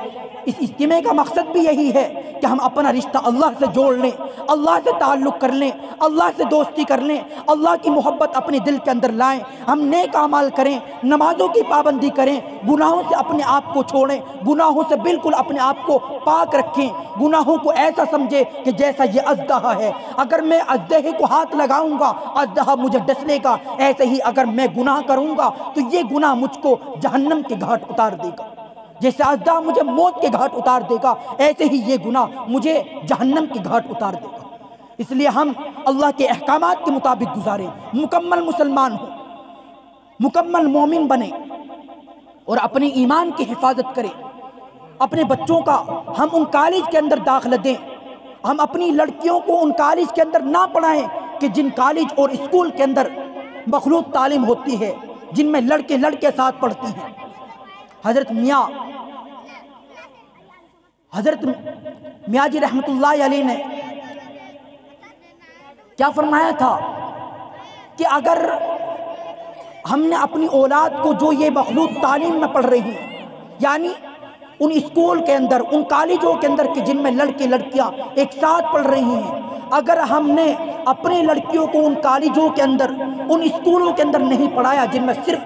اس اجتماع کا مقصد بھی یہی ہے کہ ہم اپنا رشتہ اللہ سے جوڑ لیں، اللہ سے تعلق کر لیں، اللہ سے دوستی کر لیں، اللہ کی محبت اپنے دل کے اندر لائیں، ہم نیک اعمال کریں، نمازوں کی پابندی کریں، گناہوں سے اپنے آپ کو چھوڑیں، گناہوں سے بالکل اپنے آپ کو پاک رکھیں، گناہوں کو ایسا سمجھے کہ جیسا یہ اژدہا ہے، اگر میں اژدہے کو ہاتھ لگاؤں گا اژدہا مجھے ڈس لے گا، ایسے ہی اگر میں گناہ کروں گا تو یہ گناہ مجھ کو جہنم کے گھاٹ اتار دے گا۔ جیسے اژدہا مجھے موت کے گھاٹ اتار دے گا ایسے ہی یہ گناہ مجھے جہنم کے گھاٹ اتار دے گا۔ اس لیے ہم اللہ کے احکامات کے مطابق گزاریں، مکمل مسلمان ہوں، مکمل مومن بنیں اور اپنے ایمان کی حفاظت کریں۔ اپنے بچوں کا ہم ان کالج کے اندر داخلہ دیں، ہم اپنی لڑکیوں کو ان کالج کے اندر نہ پڑھائیں کہ جن کالج اور اسکول کے اندر مخلوط تعلیم ہوتی ہے، جن میں لڑکے لڑکے ساتھ پڑھتی ہیں۔ حضرت میاں جی رحمت اللہ علیہ نے کیا فرمایا تھا کہ اگر ہم نے اپنی اولاد کو جو یہ مخلوط تعلیم میں پڑھ رہی ہیں، یعنی ان اسکول کے اندر، ان کالجوں کے اندر کہ جن میں لڑکے لڑکیاں ایک ساتھ پڑھ رہی ہیں، اگر ہم نے اپنے لڑکیوں کو ان کالجوں کے اندر، ان اسکولوں کے اندر نہیں پڑھایا جن میں صرف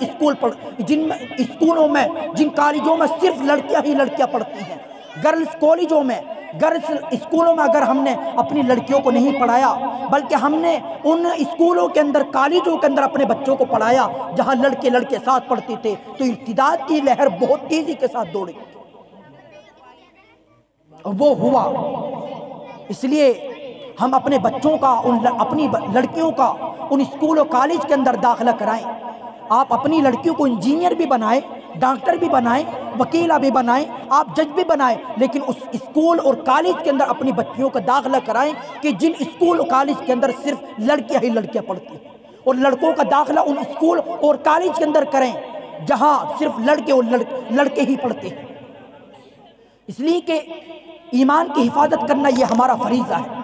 جن کالجوں میں صرف لڑکیاں ہی لڑکیاں پڑھتی ہیں، گرلز کالجوں میں، گرلز اسکولوں میں اگر ہم نے اپنی لڑکیوں کو نہیں پڑھایا بلکہ ہم نے ان اسکولوں کے اندر، کالجوں کے اندر اپنے بچوں کو پڑھایا جہاں لڑکے لڑکے ساتھ پڑھتے تھے، تو ارتداد کی لہر بہت تیزی کے ساتھ دوڑے اور وہ ہوا۔ اس لیے ہم اپنے بچوں کا، اپنی لڑکیوں کا ان اسکول و کالج کے اندر داخلہ کرائیں۔ آپ اپنی لڑکیوں کو انجینئر بھی بنائیں، ڈاکٹر بھی بنائیں، وکیلہ بھی بنائیں، آپ جج بھی بنائیں، لیکن اس اسکول اور کالج کے اندر اپنی بچیوں کا داخلہ کرائیں کہ جن اسکول اور کالج کے اندر صرف لڑکیاں ہی لڑکیاں پڑھتی ہیں، اور لڑکوں کا داخلہ ان اسکول اور کالج کے اندر کریں جہاں صرف لڑکے اور لڑکے ہی پڑھتے ہیں۔ اس لیے کہ ایمان کی حفاظت کرنا یہ ہمارا فریضہ ہے۔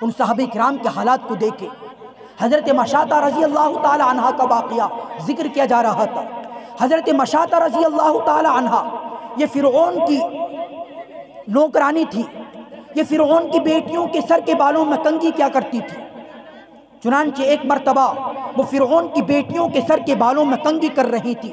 ان صحابہ کرام کے حالات کو دیکھے، حضرت مشاطہ رضی اللہ تعالی عنہ کا واقعہ ذکر کیا جا رہا تھا۔ حضرت مشاطہ رضی اللہ تعالی عنہ یہ فرعون کی نوکرانی تھی، یہ فرعون کی بیٹیوں کے سر کے بالوں میں کنگھی کیا کرتی تھی۔ چنانچہ ایک مرتبہ وہ فرعون کی بیٹیوں کے سر کے بالوں میں کنگھی کر رہی تھی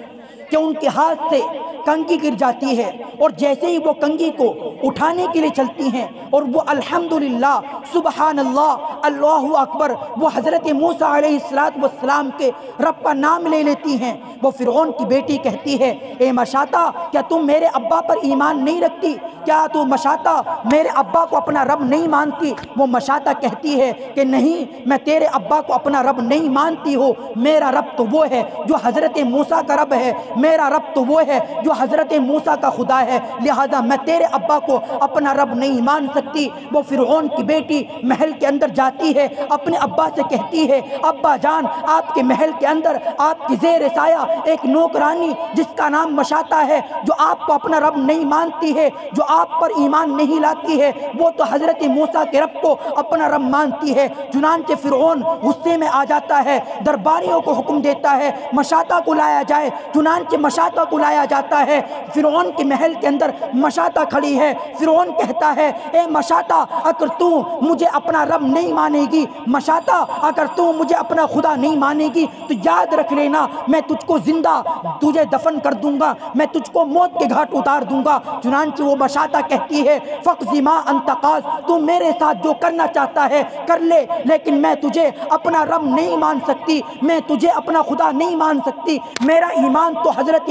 کہ ان کے ہاتھ سے کنگھی گر جاتی ہے، اور جیسے ہی وہ کنگھی کو اٹھانے کے لیے چلتی ہیں اور وہ الحمدللہ سبحان اللہ اللہ اکبر وہ حضرت موسیٰ علیہ السلام کے رب کا نام لے لیتی ہیں، وہ فرعون کی بیٹی کہتی ہے اے مشاطہ کیا تم میرے ابا پر ایمان نہیں رکھتی؟ کیا تو مشاطہ میرے ابا کو اپنا رب نہیں مانتی؟ وہ مشاطہ کہتی ہے کہ نہیں، میں تیرے ابا کو اپنا رب نہیں مانتی ہو، میرا رب تو وہ ہے جو حضرت موسیٰ کا رب ہے، میرا رب تو وہ ہے جو حضرت موسیٰ کا خدا ہے، لہذا میں تیرے ابا کو اپنا رب نہیں مان سکتی۔ وہ فرعون کی بیٹی محل کے اندر جاتی ہے، اپنے ابا سے کہتی ہے ابا جان آپ کے محل کے اندر آپ کی زیر سایہ ایک نوکرانی جس کا نام مشاطہ ہے، جو آپ کو اپنا رب نہیں مانتی ہے، جو آپ پر ایمان نہیں لاتی ہے، وہ تو حضرت موسیٰ کے رب کو اپنا رب مانتی ہے۔ چنانچہ فرعون غصے میں آ جاتا ہے، درباریوں کو حکم دیتا ہے مشاطہ کو لایا جائے، چنانچہ مشاطہ کو لایا جاتا ہے۔ فرعون کے محل کے اندر مشاطہ کھڑی ہے، فرعون کہتا ہے اے مشاطہ اگر تو مجھے اپنا رب نہیں مانے گی، مشاطہ اگر تو مجھے اپنا خدا نہیں مانے گی تو یاد رکھ لینا میں تجھ کو زندہ تجھے دفن کر دوں گا، میں تجھ کو موت کے گھاٹ اتار دوں گا۔ چنانچہ وہ مشاطہ کہتی ہے فقض ما انت قاض، تو میرے ساتھ جو کرنا چاہتا ہے کر لے، لیکن میں تجھے اپنا رب نہیں مان سکتی، میں تجھے اپنا خدا نہیں مان سکتی، میرا ایمان تو حضرت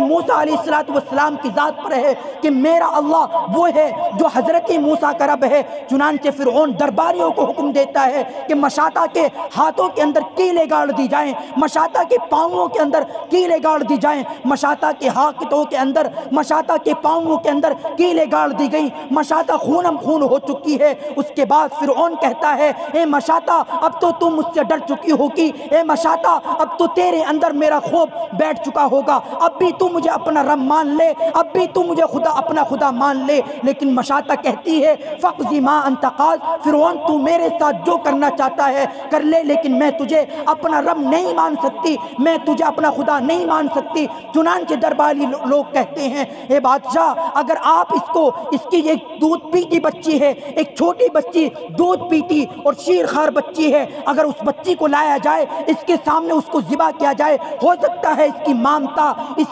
موسیٰ علیہ السلام کی ذات پر ہے کہ میرا اللہ وہ ہے جو حضرت موسیٰ کا رب ہے۔ چنانچہ فرعون درباریوں کو حکم دیتا ہے کہ مشاطہ کے ہاتھوں کے اندر کیلیں گاڑ دی جائیں، مشاطہ کے پاؤں کے اندر کیلیں گاڑ دی جائیں، مشاطہ کے ہاتھوں کے اندر مشاطہ کے پاؤں کے اندر کیلیں گاڑ دی گئیں، مشاطہ خونم خون ہو چکی ہے۔ اس کے بعد فرعون کہتا ہے اے مشاطہ اب تو تم مجھ سے ڈر چکی ہوگی، اے مشاطہ اب تو تیرے اندر میرا خوف بیٹھ چکا ہوگا، اب بھی تو مجھے اپنا رب مان لے، اب بھی تو مجھے اپنا خدا مان لے۔ لیکن مشاطہ کہتی ہے فقض ما انت قاض، فرعون تو میرے ساتھ جو کرنا چاہتا ہے کر لے، لیکن میں تجھے اپنا رب نہیں مان سکتی، میں تجھے اپنا خدا نہیں مان سکتی۔ چنانچہ درباری لوگ کہتے ہیں اے بادشاہ اگر آپ اس کی ایک دودھ پیتی بچی ہے، ایک چھوٹی بچی دودھ پیتی اور شیر خار بچی ہے، اگر اس بچی کو لایا جائے اس کے سامنے اس کو ذبح کیا جائے، ہو سکتا ہے اس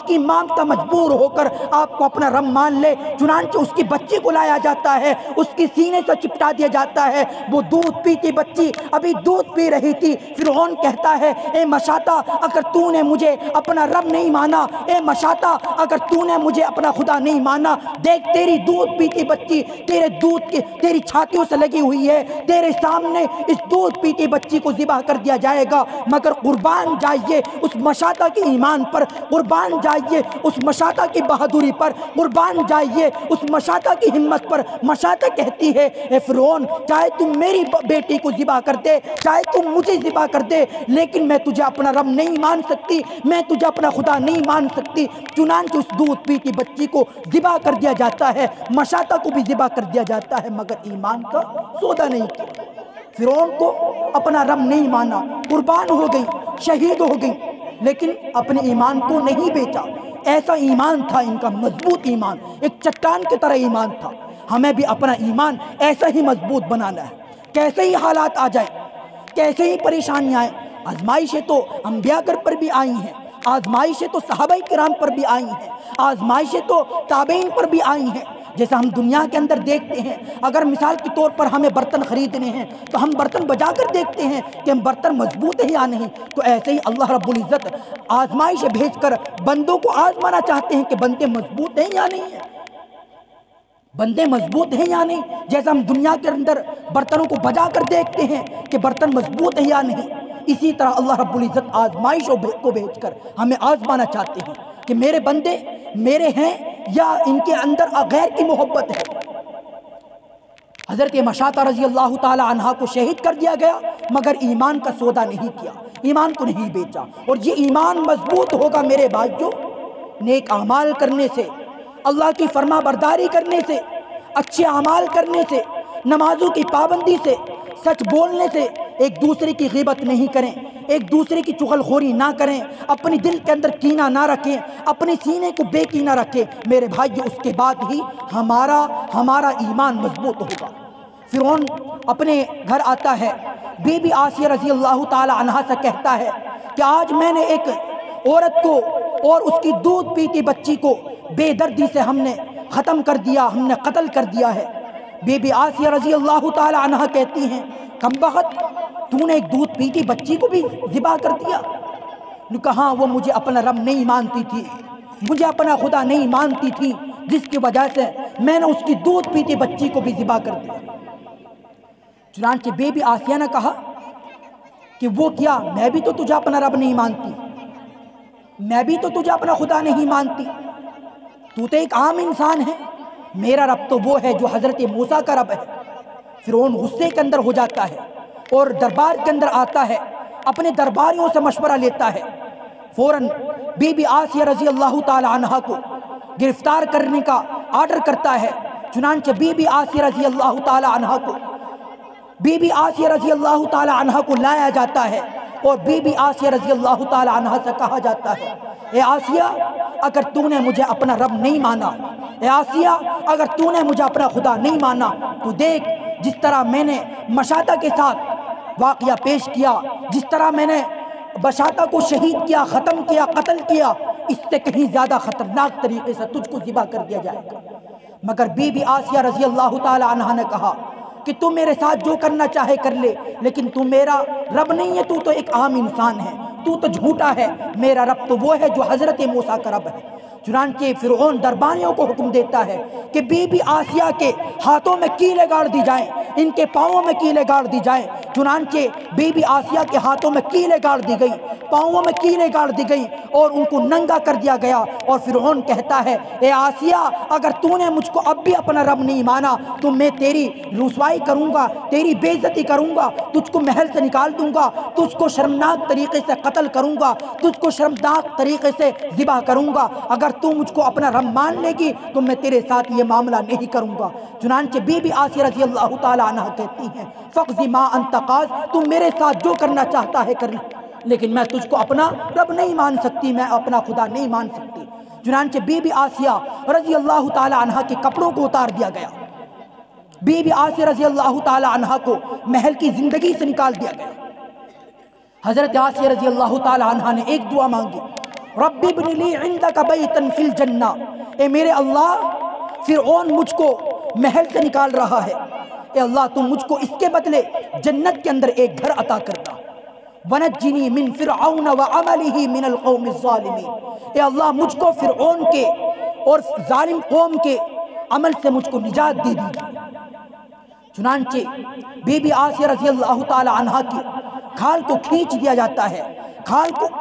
کی مامتا مجبور ہو کر آپ کو اپنا رب مان لے۔ چنانچہ اس کی بچی کو لایا جاتا ہے، اس کی سینے سے چپٹا دیا جاتا ہے، وہ دودھ پیتی بچی ابھی دودھ پی رہی تھی۔ فرعون کہتا ہے اے مشاطہ اگر تو نے مجھے اپنا رب نہیں مانا، اے مشاطہ اگر تو نے مجھے اپنا خدا نہیں مانا، دیکھ تیری دودھ پیتی بچی تیری چھاتیوں سے لگی ہوئی ہے، تیرے سامنے اس دودھ پیتی بچی کو ذبح کر دیا جائے گا، مگر قربان جائیے اس مشاطہ کے ایمان پر، قربان جائیے اس مشاطہ کی بہادری پر، قربان جائیے اس مشاطہ کی ہمت پر۔ مشاطہ کہتی ہے اے فرعون چاہے تم میری بیٹی کو ذبح کر دے، چاہے تم مجھے ذبح کر دے، لیکن میں تجھے اپنا رب نہیں مان سکتی، میں تجھے اپنا خدا نہیں مان سکتی۔ چنانچہ اس دودھ پیتی بچی کو ذبح کر دیا جاتا ہے، مشاطہ کو بھی ذبح کر دیا جاتا ہے، مگر ایمان کا سودا نہیں کیا۔ فرعون کو اپنا رب نہیں مانا، قربان ہو گئی، شہید ہو گئی، لیکن اپنے ایمان کو نہیں بیچا۔ ایسا ایمان تھا ان کا، مضبوط ایمان، ایک چٹان کی طرح ایمان تھا۔ ہمیں بھی اپنا ایمان ایسا ہی مضبوط بنانا ہے، کیسے ہی حالات آ جائیں، کیسے ہی پریشانیاں آئیں۔ آزمائشیں تو انبیاء پر بھی آئی ہیں، آزمائشیں تو صحابہ کرام پر بھی آئی ہیں، آزمائشیں تو تابعین پر بھی آئی ہیں۔ جیسا ہم دنیا کے اندر دیکھتے ہیں، اگر مثال کے طور پر ہمیں برتن خریدنے ہیں تو ہم برتن بجا کر دیکھتے ہیں کہ ہم برتن مضبوط ہیں یا نہیں، تو ایسے ہی اللہ رب العزت آزمائش بھیج کر بندوں کو آزمانا چاہتے ہیں کہ بندے مضبوط ہیں یا نہیں ہیں، بندے مضبوط ہیں یا نہیں۔ جیسا ہم دنیا کے اندر برتنوں کو بجا کر دیکھتے ہیں کہ برتن مضبوط ہیں یا نہیں، اسی طرح اللہ رب العزت آزمائشوں کو بھیج کر ہمیں آزمانا چاہتے ہیں کہ میرے بندے میرے ہیں یا ان کے اندر غیر کی محبت ہے۔ حضرت مشاطہ رضی اللہ تعالی عنہ کو شہید کر دیا گیا، مگر ایمان کا سودا نہیں کیا، ایمان کو نہیں بیچا۔ اور یہ ایمان مضبوط ہوگا میرے بھائیو نیک اعمال کرنے سے، اللہ کی فرما برداری کرنے سے، اچھے اعمال کرنے سے، نمازوں کی پابندی سے، سچ بولنے سے، ایک دوسرے کی غیبت نہیں کریں، ایک دوسرے کی چغل خوری نہ کریں، اپنے دل کے اندر کینہ نہ رکھیں، اپنے سینے کو بے کینہ رکھیں میرے بھائیو، اس کے بعد ہی ہمارا ایمان مضبوط ہوگا۔ فرعون اپنے گھر آتا ہے، بی بی آسیہ رضی اللہ تعالی عنہا سے کہتا ہے کہ آج میں نے ایک عورت کو اور اس کی دودھ پیتی بچی کو بے دردی سے ہم نے ختم کر دیا، ہم نے قتل کر دیا ہے۔ بی بی آسیہ رضی اللہ تعالی عنہ کہتی ہیں کمبخت، تو نے ایک دودھ پیتی بچی کو بھی ذبح کر دیا؟ نے کہا وہ مجھے اپنا رب نہیں مانتی تھی، مجھے اپنا خدا نہیں مانتی تھی، جس کی وجہ سے میں نے اس کی دودھ پیتی بچی کو بھی ذبح کر دیا۔ چنانچہ بی بی آسیہ نے کہا کہ وہ کیا، میں بھی تو تجھے اپنا رب نہیں مانتی، میں بھی تو تجھے اپنا خدا نہیں مانتی، تو ایک عام انسان ہے، میرا رب تو وہ ہے جو حضرت موسیٰ کا رب ہے۔ فرعون غصے کے اندر ہو جاتا ہے اور دربار کے اندر آتا ہے، اپنے درباریوں سے مشورہ لیتا ہے، فوراً بی بی آسیہ رضی اللہ تعالی عنہ کو گرفتار کرنے کا آرڈر کرتا ہے۔ چنانچہ بی بی آسیہ رضی اللہ تعالی عنہ کو بی بی آسیہ رضی اللہ تعالی عنہ کو لایا جاتا ہے اور بی بی آسیہ رضی اللہ تعالی عنہ سے کہا جاتا ہے، اے آسیہ اگر تو نے مجھے اپنا رب نہیں مانا، اے آسیہ اگر تو نے مجھے اپنا خدا نہیں مانا، تو دیکھ جس طرح میں نے مشاطہ کے ساتھ واقعہ پیش کیا، جس طرح میں نے بشاطہ کو شہید کیا، ختم کیا، قتل کیا، اس سے کہیں زیادہ خطرناک طریقے سے تجھ کو ذبح کر دیا جائے گا۔ مگر بی بی آسیہ رضی اللہ تعالی عنہ نے کہا کہ تو میرے ساتھ جو کرنا چاہے کر لے، لیکن تو میرا رب نہیں ہے، تو ایک عام انسان ہے، تو جھوٹا ہے، میرا رب تو وہ ہے جو حضرت موسیٰ کا رب ہے۔ چنانچہ فرعون درباریوں کو حکم دیتا ہے کہ بی بی آسیہ کے ہاتھوں میں کیلیں گاڑ دی جائیں، ان کے پاؤں میں کیلیں گاڑ دی جائیں۔ چنانچہ بی بی آسیہ کے ہاتھوں میں کیلیں گاڑ دی گئی، پاؤں میں کیلیں گاڑ دی گئی اور ان کو ننگا کر دیا گیا۔ اور فرعون کہتا ہے، اے آسیہ اگر تو نے مجھ کو اب بھی اپنا رب نہیں مانا تو میں تیری رسوائی کروں گا، تیری بے عزتی کروں گا، تجھ کو محل سے نکال دوں گا، تجھ کو شرمناک طریقے سے قتل کروں گا، تجھ کو شرمناک طریقے سے ذبح کروں گا۔ اگر تو مجھ کو اپنا رب مان لے گی تو میں تیرے ساتھ یہ معاملہ نہیں کروں گا۔ چنانچہ بی بی آسیہ رضی اللہ تعالی عنہ کہتی ہیں، فَقْضِ مَا أَنْتَ قَاضٍ، تم میرے ساتھ جو کرنا چاہتا ہے کر لے، لیکن میں تجھ کو اپنا رب نہیں مان سکتی، میں اپنا خدا نہیں مان سکتی۔ چنانچہ بی بی آسیہ رضی اللہ تعالی عنہ کے کپڑوں کو اتار دیا گیا، بی بی آسیہ رضی اللہ تعالی عنہ کو محل کی زندگی سے نکال دیا گیا۔ حضرت آسیہ رضی اللہ تعالی عنہ نے ایک دعا مانگی، رب ابن لی عندک بیتا فی الجنہ، اے میرے اللہ فرعون مجھ کو محل سے نکال رہا ہے، اے اللہ تم مجھ کو اس کے بدلے جنت کے اندر ایک گھر عطا کرنا، ونجنی من فرعون وعملہ من القوم الظالمین، اے اللہ مجھ کو فرعون کے اور ظالم قوم کے عمل سے مجھ کو نجات دے دیجیے۔ چنانچہ بی بی آسیہ رضی اللہ تعالی عنہ کی کھال کو کھینچ دیا جاتا ہے،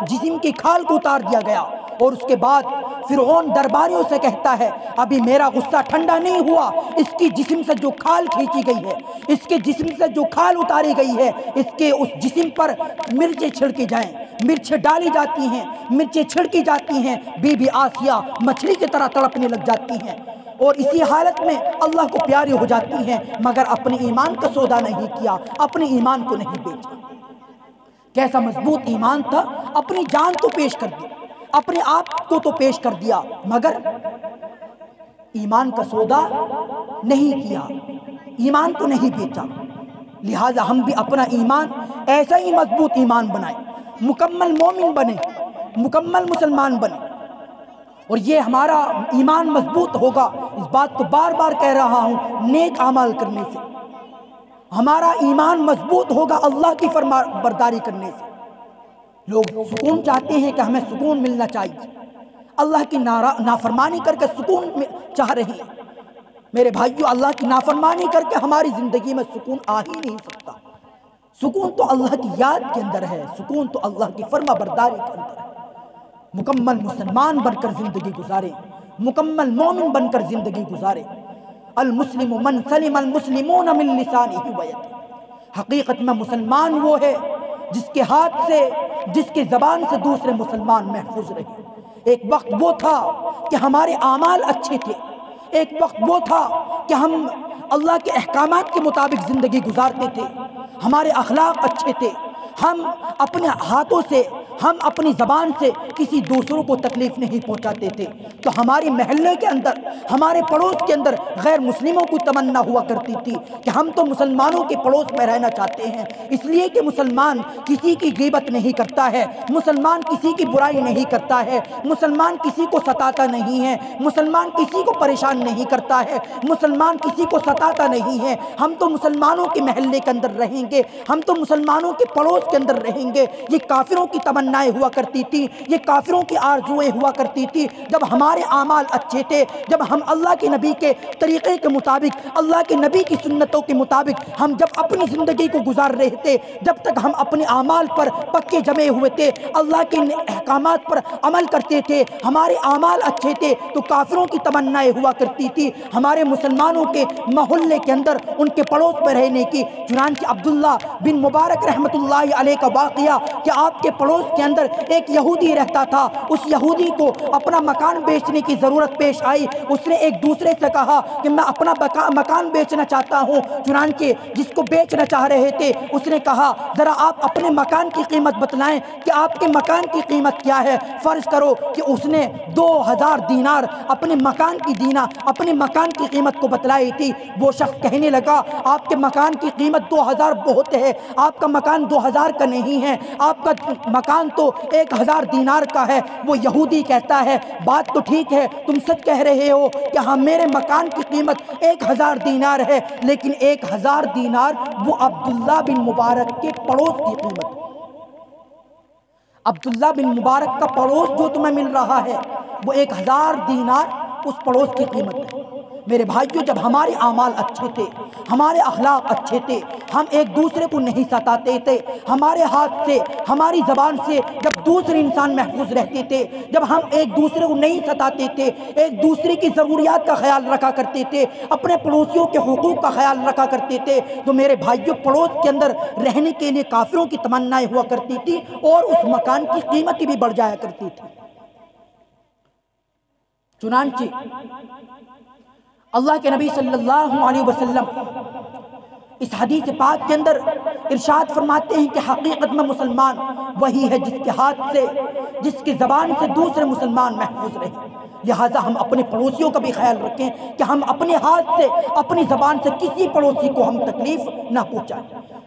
جسم کی کھال کو اتار دیا گیا، اور اس کے بعد فرعون درباریوں سے کہتا ہے ابھی میرا غصہ ٹھنڈا نہیں ہوا، اس کی جسم سے جو کھال کھینچی گئی ہے، اس کے جسم سے جو کھال اتاری گئی ہے، اس جسم پر مرچیں چھڑکی جائیں، مرچیں ڈالی جاتی ہیں، مرچیں چھڑکی جاتی ہیں، بی بی آسیہ مچھلی کی طرح تڑپنے لگ جاتی ہیں اور اسی حالت میں اللہ کو پیاری ہو جاتی ہیں، مگر اپنے ایمان کا سودا نہیں کیا، اپنے ایمان کو نہیں بیچا۔ کیسا مضبوط ایمان تھا، اپنی جان تو پیش کر دی، اپنے آپ کو تو پیش کر دیا، مگر ایمان کا سودا نہیں کیا، ایمان کو نہیں بیچا۔ لہٰذا ہم بھی اپنا ایمان ایسا ہی مضبوط ایمان بنائیں، مکمل مومن بنے، مکمل مسلمان بنے، اور یہ ہمارا ایمان مضبوط ہوگا، اس بات کو بار بار کہہ رہا ہوں، نیک اعمال کرنے سے ہمارا ایمان مضبوط ہوگا، اللہ کی فرما برداری کرنے سے۔ لوگ سکون چاہتے ہیں کہ ہمیں سکون ملنا چاہیے، اللہ کی نافرمانی کر کے سکون چاہ رہے ہیں۔ میرے بھائیو، اللہ کی نافرمانی کر کے ہماری زندگی میں سکون آ ہی نہیں سکتا۔ سکون تو اللہ کی یاد کے اندر ہے، سکون تو اللہ کی فرما برداری کے اندر ہے۔ مکمل مسلمان بن کر زندگی گزارے، مکمل مومن بن کر زندگی گزارے۔ المسلم من سلم المسلمون من لسانہ ویدہ، حقیقت میں مسلمان وہ ہے جس کے ہاتھ سے، جس کی زبان سے دوسرے مسلمان محفوظ رہے۔ ایک وقت وہ تھا کہ ہمارے اعمال اچھے تھے، ایک وقت وہ تھا کہ ہم اللہ کے احکامات کے مطابق زندگی گزارتے تھے، ہمارے اخلاق اچھے تھے، ہم اپنے ہاتھوں سے، ہم اپنی زبان سے کسی دوسروں کو تکلیف نہیں پہنچاتے تھے۔ تو ہماری محلے کے اندر، ہمارے پڑوس کے اندر غیر مسلموں کو تمنا ہوا کرتی تھی کہ ہم تو مسلمانوں کے پڑوس میں رہنا چاہتے ہیں، اس لیے کہ مسلمان کسی کی غیبت نہیں کرتا ہے، مسلمان کسی کی برائی نہیں کرتا ہے، مسلمان کسی کو ستاتا نہیں ہے، مسلمان کسی کو پریشان نہیں کرتا ہے، مسلمان کسی کو ستاتا نہیں ہے۔ ہم تو مسلمانوں کے محلے کے اندر رہیں گے، ہم تو مسلمانوں کے پڑوس کے اندر رہیں گے۔ یہ کافروں کی تمنائیں ہوا کرتی تھی، یہ کافروں کی آرزویں ہوا کرتی تھی۔ جب ہمارے اعمال اچھے تھے، جب ہم اللہ کے نبی کے طریقے کے مطابق، اللہ کے نبی کی سنتوں کے مطابق ہم جب اپنی زندگی کو گزار رہے تھے، جب تک ہم اپنے اعمال پر پکے جمے ہوئے تھے، اللہ کے احکامات پر عمل کرتے تھے، ہمارے اعمال اچھے تھے، تو کافروں کی تمنائیں ہوا کرتی تھی ہمارے مسلمانوں کے محلے کے اندر ان کے پڑوس میں رہنے کی۔ چنانچہ عبداللہ بن مبارک رحمۃ اللہ علیہ کا واقعہ کہ آپ کے پڑوس کے اندر ایک یہودی رہتا تھا، اس یہودی کو اپنا مکان بیچنے کی ضرورت پیش آئی۔ اس نے ایک دوسرے سے کہا کہ میں اپنا مکان بیچنا چاہتا ہوں۔ چنانچہ جس کو بیچنا چاہ رہے تھے اس نے کہا ذرا آپ اپنے مکان کی قیمت بتلائیں کہ آپ کے مکان کی قیمت کیا ہے۔ فرض کرو کہ اس نے 2000 دینار اپنے مکان کی قیمت کو بتلائی تھی۔ وہ شخص کہنے لگا آپ کے مکان کی قیمت 2000 بہت ہے، آپ کا مکان 2000 کا نہیں ہے، آپ کا مکان تو 1000 دینار کا ہے۔ وہ یہودی کہتا ہے بات تو ٹھیک ہے، تم سچ کہہ رہے ہو کہ ہاں میرے مکان کی قیمت 1000 دینار ہے، لیکن 1000 دینار وہ عبداللہ بن مبارک کے پڑوس کی قیمت ہے۔ عبداللہ بن مبارک کا پڑوس جو تمہیں مل رہا ہے وہ 1000 دینار اس پڑوس کی قیمت ہے۔ میرے بھائیوں، جب ہمارے اعمال اچھے تھے، ہمارے اخلاق اچھے تھے، ہم ایک دوسرے کو نہیں ستاتے تھے، ہمارے ہاتھ سے، ہماری زبان سے جب دوسرے انسان محفوظ رہتے تھے، جب ہم ایک دوسرے کو نہیں ستاتے تھے، ایک دوسرے کی ضروریات کا خیال رکھا کرتے تھے، اپنے پڑوسیوں کے حقوق کا خیال رکھا کرتے تھے، تو میرے بھائیوں پڑوس کے اندر رہنے کے لیے کافروں کی تمنائیں ہوا کرتی تھی اور اس مکان کی قیمت بھی بڑھ جایا کرتی تھی۔ چنانچہ اللہ کے نبی صلی اللہ علیہ وسلم اس حدیث پاک کے اندر ارشاد فرماتے ہیں کہ حقیقت میں مسلمان وہی ہے جس کے ہاتھ سے، جس کی زبان سے دوسرے مسلمان محفوظ رہے۔ لہٰذا ہم اپنے پڑوسیوں کا بھی خیال رکھیں کہ ہم اپنے ہاتھ سے، اپنی زبان سے کسی پڑوسی کو ہم تکلیف نہ پہنچائیں۔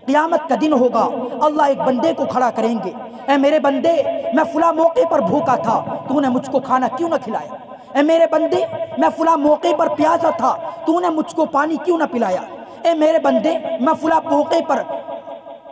قیامت کا دن ہوگا، اللہ ایک بندے کو کھڑا کریں گے، اے میرے بندے میں فلاں موقع پر بھوکا تھا، تو نے مجھ کو کھانا کیوں نہ کھلایا؟ اے میرے بندے میں فلاں موقع پر پیاسا تھا، تو نے مجھ کو پانی کیوں نہ پلایا؟ اے میرے بندے میں فلاں موقع پر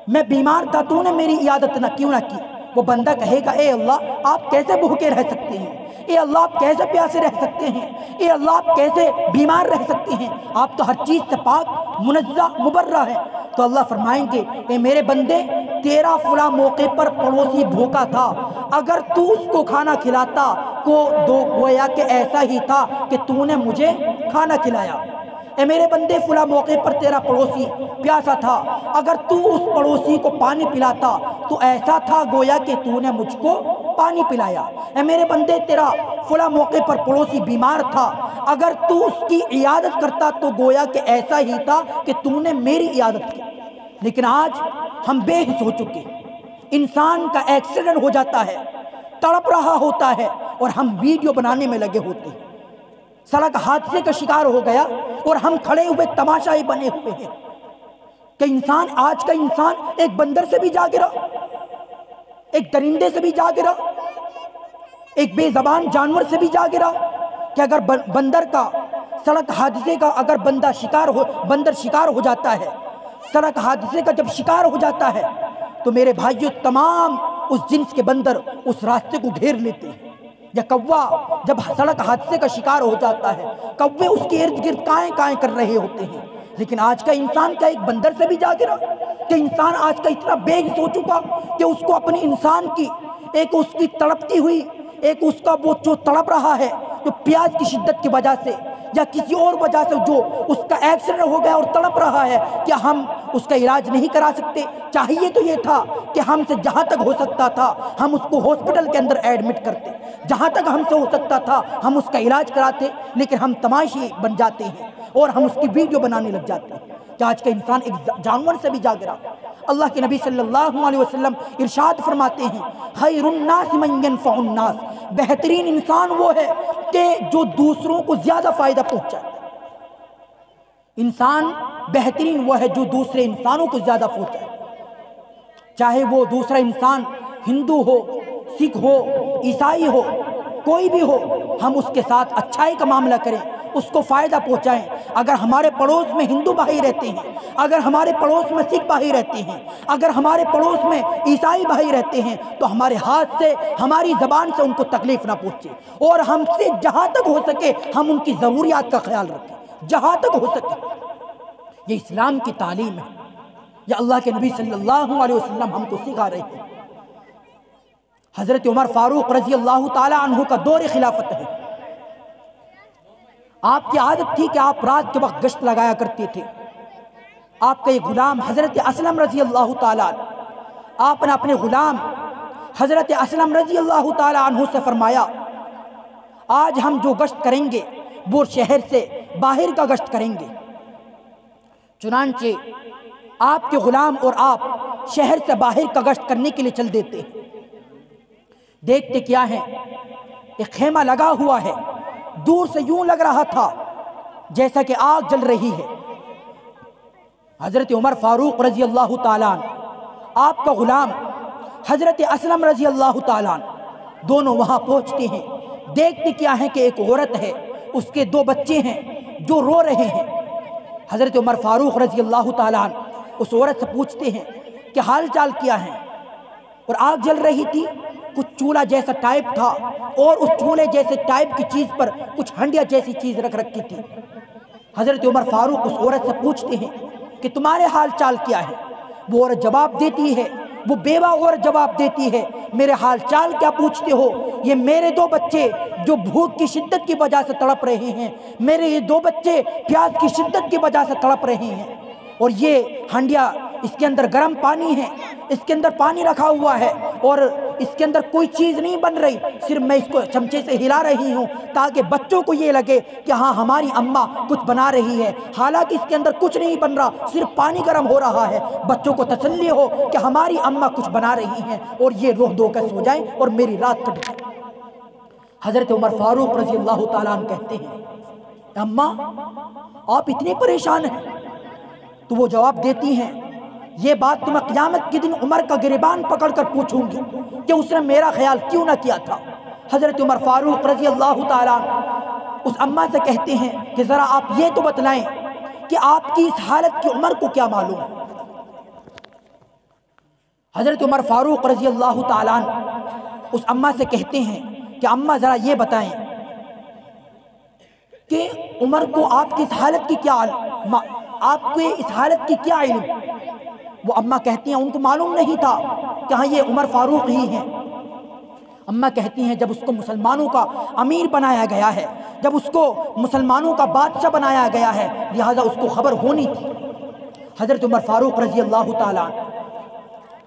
میں بیمار تھا، تو نے میری عیادت کیوں نہ کی؟ وہ بندہ کہے گا اے اللہ آپ کیسے بھوکے رہ سکتے ہیں؟ اے اللہ آپ کیسے پیاسے رہ سکتے ہیں؟ اے اللہ آپ کیسے بیمار رہ سکتے ہیں؟ آپ تو ہر چیز سے پاک، منزہ، مبرہ ہے۔ تو اللہ فرمائیں گے اے میرے بندے تیرا فلاں موقع پر پڑوسی بھوکا تھا، اگر تو اس کو کھانا کھلاتا گویا کہ ایسا ہی تھا کہ تو نے مجھے کھانا کھلایا۔ اے میرے بندے فلاں موقع پر تیرا پڑوسی پیاسا تھا، اگر تو اس پڑوسی کو پانی پلاتا تو ایسا تھا گویا کہ تو نے مجھ کو پانی پلایا۔ اے میرے بندے تیرا فلاں موقع پر پڑوسی بیمار تھا، اگر تو اس کی عیادت کرتا تو گویا کہ ایسا ہی تھا کہ تو نے میری عیادت کی۔ لیکن آج ہم بے حس ہو چکے، انسان کا ایکسیڈنٹ ہو جاتا ہے، تڑپ رہا ہوتا ہے اور ہم ویڈیو بنانے میں لگے ہوتے ہیں۔ سڑک حادثے کا شکار ہو گیا اور ہم کھڑے ہوئے تماشائی بنے ہوئے ہیں کہ آج کا انسان ایک بندر سے بھی جا گرا، ایک درندے سے بھی جا گرا، ایک بے زبان جانور سے بھی جا گرا کہ اگر بندر کا سڑک حادثے کا اگر بندر شکار ہو جاتا ہے، سڑک حادثے کا جب شکار ہو جاتا ہے تو میرے بھائیوں تمام اس جنس کے بندر اس راستے کو گھیر لیتے ہیں۔ یا کوا جب سڑک حادثے کا شکار ہو جاتا ہے، کوے اس کے ارد گرد کائیں کر رہے ہوتے ہیں۔ لیکن آج کا انسان کا ایک بندر سے بھی جا گرا کہ انسان آج کا اتنا بے حس ہو چکا کہ اس کو اپنی انسان کی ایک اس کی تڑپتی ہوئی، ایک اس کا وہ جو تڑپ رہا ہے جو پیاس کی شدت کی وجہ سے یا کسی اور وجہ سے جو اس کا ایکسیڈنٹ ہو گیا اور تڑپ رہا ہے، کیا ہم اس کا علاج نہیں کرا سکتے؟ چاہیے تو یہ تھا کہ ہم سے جہاں تک ہو سکتا تھا ہم اس کو ہاسپٹل کے اندر ایڈمٹ کرتے، جہاں تک ہم سے ہو سکتا تھا ہم اس کا علاج کراتے، لیکن ہم تماشی بن جاتے ہیں اور ہم اس کی ویڈیو بنانے لگ جاتے ہیں کہ آج کا انسان ایک جانور سے بھی جا گرا۔ اللہ کے نبی صلی اللہ علیہ وسلم ارشاد فرماتے ہیں خیر الناس من ينفع الناس، بہترین انسان وہ ہے کہ جو دوسروں کو زیادہ فائدہ پہنچائے۔ انسان بہترین وہ ہے جو دوسرے انسانوں کو زیادہ پہنچائے، چاہے وہ دوسرا انسان ہندو ہو، سکھ ہو، عیسائی ہو، کوئی بھی ہو، ہم اس کے ساتھ اچھائی کا معاملہ کریں، اس کو فائدہ پہنچائیں۔ اگر ہمارے پڑوس میں ہندو بھائی رہتے ہیں، اگر ہمارے پڑوس میں سکھ بھائی رہتے ہیں، اگر ہمارے پڑوس میں عیسائی بھائی رہتے ہیں، تو ہمارے ہاتھ سے، ہماری زبان سے ان کو تکلیف نہ پہنچے، اور ہم سے جہاں تک ہو سکے ہم ان کی ضروریات کا خیال رکھیں، جہاں تک ہو سکے۔ یہ اسلام کی تعلیم ہے، یہ اللہ کے نبی صلی اللہ علیہ وسلم ہم کو سکھا رہے ہیں۔ حضرت عمر فاروق رضی اللہ تعالی عنہ کا دور خلافت ہے۔ آپ کی عادت تھی کہ آپ رات کے وقت گشت لگایا کرتے تھے۔ آپ کا ایک غلام حضرت اسلم رضی اللہ تعالی عنہ، آپ نے اپنے غلام حضرت اسلم رضی اللہ تعالی عنہ سے فرمایا، آج ہم جو گشت کریں گے وہ شہر سے باہر کا گشت کریں گے۔ چنانچہ آپ کے غلام اور آپ شہر سے باہر کا گشت کرنے کے لیے چل دیتے ہیں۔ دیکھتے کیا ہے، ایک خیمہ لگا ہوا ہے، دور سے یوں لگ رہا تھا جیسا کہ آگ جل رہی ہے۔ حضرت عمر فاروق رضی اللہ تعالیٰ عنہ، آپ کا غلام حضرت اسلم رضی اللہ تعالیٰ عنہ، دونوں وہاں پہنچتے ہیں۔ دیکھتے کیا ہے کہ ایک عورت ہے، اس کے 2 بچے ہیں جو رو رہے ہیں۔ حضرت عمر فاروق رضی اللہ تعالیٰ عنہ اس عورت سے پوچھتے ہیں کہ حال چال کیا ہے، اور آگ جل رہی تھی، کچھ چولہا جیسا ٹائپ تھا، اور اس چولہے جیسے ٹائپ کی چیز پر کچھ ہنڈیا جیسی چیز رکھ رکھی تھی۔ حضرت عمر فاروق اس عورت سے پوچھتے ہیں کہ تمہارے حال چال کیا ہے؟ وہ عورت جواب دیتی ہے، وہ بیوہ عورت جواب دیتی ہے، میرے حال چال کیا پوچھتے ہو؟ یہ میرے 2 بچے جو بھوک کی شدت کی وجہ سے تڑپ رہے ہیں، میرے یہ 2 بچے پیاس کی شدت کی وجہ سے تڑپ رہے ہیں، اور یہ ہنڈیا اس کے اندر گرم پانی ہے، اس کے اندر پانی رکھا ہوا ہے، اور اس کے اندر کوئی چیز نہیں بن رہی، صرف میں اس کو چمچے سے ہلا رہی ہوں تاکہ بچوں کو یہ لگے کہ ہاں ہماری اماں کچھ بنا رہی ہے، حالانکہ اس کے اندر کچھ نہیں بن رہا، صرف پانی گرم ہو رہا ہے، بچوں کو تسلی ہو کہ ہماری اماں کچھ بنا رہی ہیں، اور یہ روح دو کے سو جائیں اور میری رات کٹ جائے۔ حضرت عمر فاروق رضی اللہ تعالیٰ عنہ کہتے ہیں، اماں آپ اتنے پریشان ہیں؟ تو وہ جواب دیتی ہیں، یہ بات تو میں قیامت کے دن عمر کا گریبان پکڑ کر پوچھوں گی کہ اس نے میرا خیال کیوں نہ کیا تھا۔ حضرت عمر فاروق رضی اللہ تعالیٰ عنہ اس اماں سے کہتے ہیں کہ ذرا آپ یہ تو بتلائیں کہ آپ کی اس حالت کی عمر کو کیا معلوم ہے۔ حضرت عمر فاروق رضی اللہ تعالیٰ عنہ اس اماں سے کہتے ہیں کہ اماں ذرا یہ بتائیں کہ عمر کو آپ کی اس حالت کی کیا آپ کے اس حالت کی کیا علم؟ وہ اماں کہتی ہیں ان کو معلوم نہیں تھا کہ ہاں یہ عمر فاروق ہی ہیں۔ اماں کہتی ہیں جب اس کو مسلمانوں کا امیر بنایا گیا ہے، جب اس کو مسلمانوں کا بادشاہ بنایا گیا ہے، لہذا اس کو خبر ہونی تھی۔ حضرت عمر فاروق رضی اللہ تعالیٰ عنہ،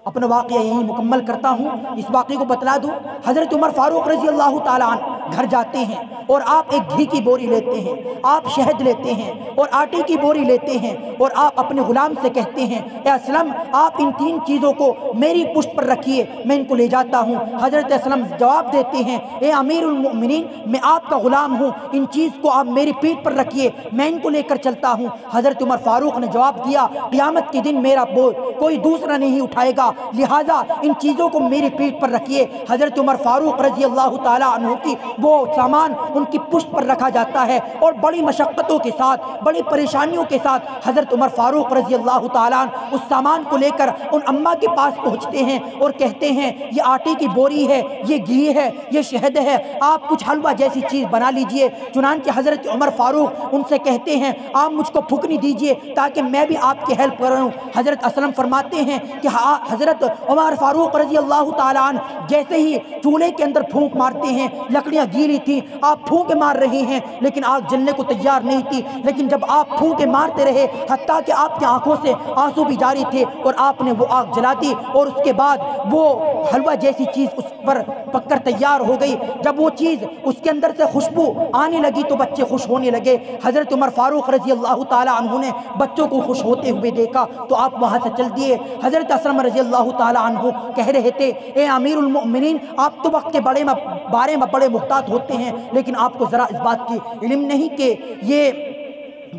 اپنا واقعہ یہی مکمل کرتا ہوں، اس واقعے کو بتلا دوں۔ حضرت عمر فاروق رضی اللہ تعالیٰ عنہ گھر جاتے ہیں اور آپ ایک گھی کی بوری لیتے ہیں، آپ شہد لیتے ہیں اور آٹے کی بوری لیتے ہیں، اور آپ اپنے غلام سے کہتے ہیں اے اسلم آپ ان 3 چیزوں کو میری پشت پر رکھیے، میں ان کو لے جاتا ہوں۔ حضرت اسلم جواب دیتے ہیں اے امیر المؤمنین میں آپ کا غلام ہوں، ان چیز کو آپ میری پیٹھ پر رکھیے، میں ان کو لے کر چلتا ہوں۔ حضرت عمر فاروق نے جواب دیا قیامت کے دن میرا بوجھ کوئی دوسرا نہیں اٹھائے گا، لہٰذا ان چیزوں کو میری پیٹھ پر رکھیے۔ حضرت عمر فاروق رضی اللہ تعالیٰ عنہ کی وہ سامان ان کی پشت پر رکھا جاتا ہے، اور بڑی مشقتوں کے ساتھ، بڑی پریشانیوں کے ساتھ حضرت عمر فاروق رضی اللہ تعالیٰ عنہ اس سامان کو لے کر ان اماں کے پاس پہنچتے ہیں اور کہتے ہیں یہ آٹے کی بوری ہے، یہ گھی ہے، یہ شہد ہے، آپ کچھ حلوہ جیسی چیز بنا لیجئے۔ چنانچہ حضرت عمر فاروق ان سے کہتے ہیں آپ مجھ کو پھونکنی دیجئے تاکہ میں بھی آپ کی ہیلپ کروں۔ حضرت اسلم فرماتے ہیں کہ حضرت عمر فاروق رضی اللہ تعالیٰ عنہ جیسے ہی چولہے کے اندر پھونک مارتے ہیں، لکڑیاں گیلی تھی، آپ پھونکے مار رہے ہیں لیکن آگ جلنے کو تیار نہیں تھی، لیکن جب آپ پھونکے مارتے رہے حتیٰ کہ آپ کی آنکھوں سے آنسو بھی جاری تھے، اور آپ نے وہ آگ جلا دی، اور اس کے بعد وہ حلوہ جیسی چیز اس پر پک کر تیار ہو گئی۔ جب وہ چیز اس کے اندر سے خوشبو آنے لگی تو بچے خوش ہونے لگے۔ حضرت عمر فاروق رضی اللہ تعالیٰ عنہ نے بچوں کو خوش ہوتے ہوئے دیکھا تو آپ وہاں سے چل دیے۔ حضرت اسلم رضی اللہ تعالیٰ عنہ کہہ رہے تھے اے امیر المؤمنین آپ تو وقت کے بارے میں بڑے محتاط تعلقات ہوتے ہیں، لیکن آپ کو ذرا اس بات کی علم نہیں کہ یہ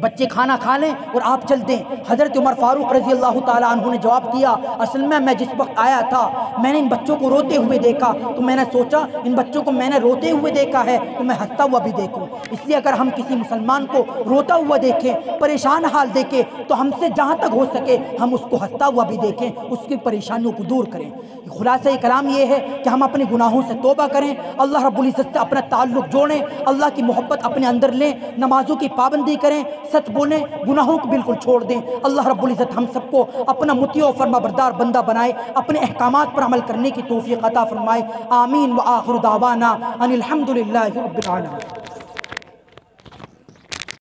بچے کھانا کھا لیں اور آپ چل دیں۔ حضرت عمر فاروق رضی اللہ تعالیٰ عنہ نے جواب دیا، اصل میں جس وقت آیا تھا میں نے ان بچوں کو روتے ہوئے دیکھا، تو میں نے سوچا ان بچوں کو میں نے روتے ہوئے دیکھا ہے تو میں ہنستا ہوا بھی دیکھوں۔ اس لیے اگر ہم کسی مسلمان کو روتا ہوا دیکھیں، پریشان حال دیکھیں، تو ہم سے جہاں تک ہو سکے ہم اس کو ہنستا ہوا بھی دیکھیں، اس کی پریشانیوں کو دور کریں۔ خلاصہ کلام یہ ہے کہ ہم اپنے گناہوں سے توبہ کریں، اللہ رب العزت سے اپنا تعلق جوڑیں، اللہ کی محبت اپنے اندر لیں، نمازوں کی پابندی کریں، سچ بولیں، گناہوں کو بالکل چھوڑ دیں۔ اللہ رب العزت ہم سب کو اپنا مطیع و فرما بردار بندہ بنائے، اپنے احکامات پر عمل کرنے کی توفیق عطا فرمائے۔ آمین۔ وآخر دعوانا ان الحمد للہ رب العالمین۔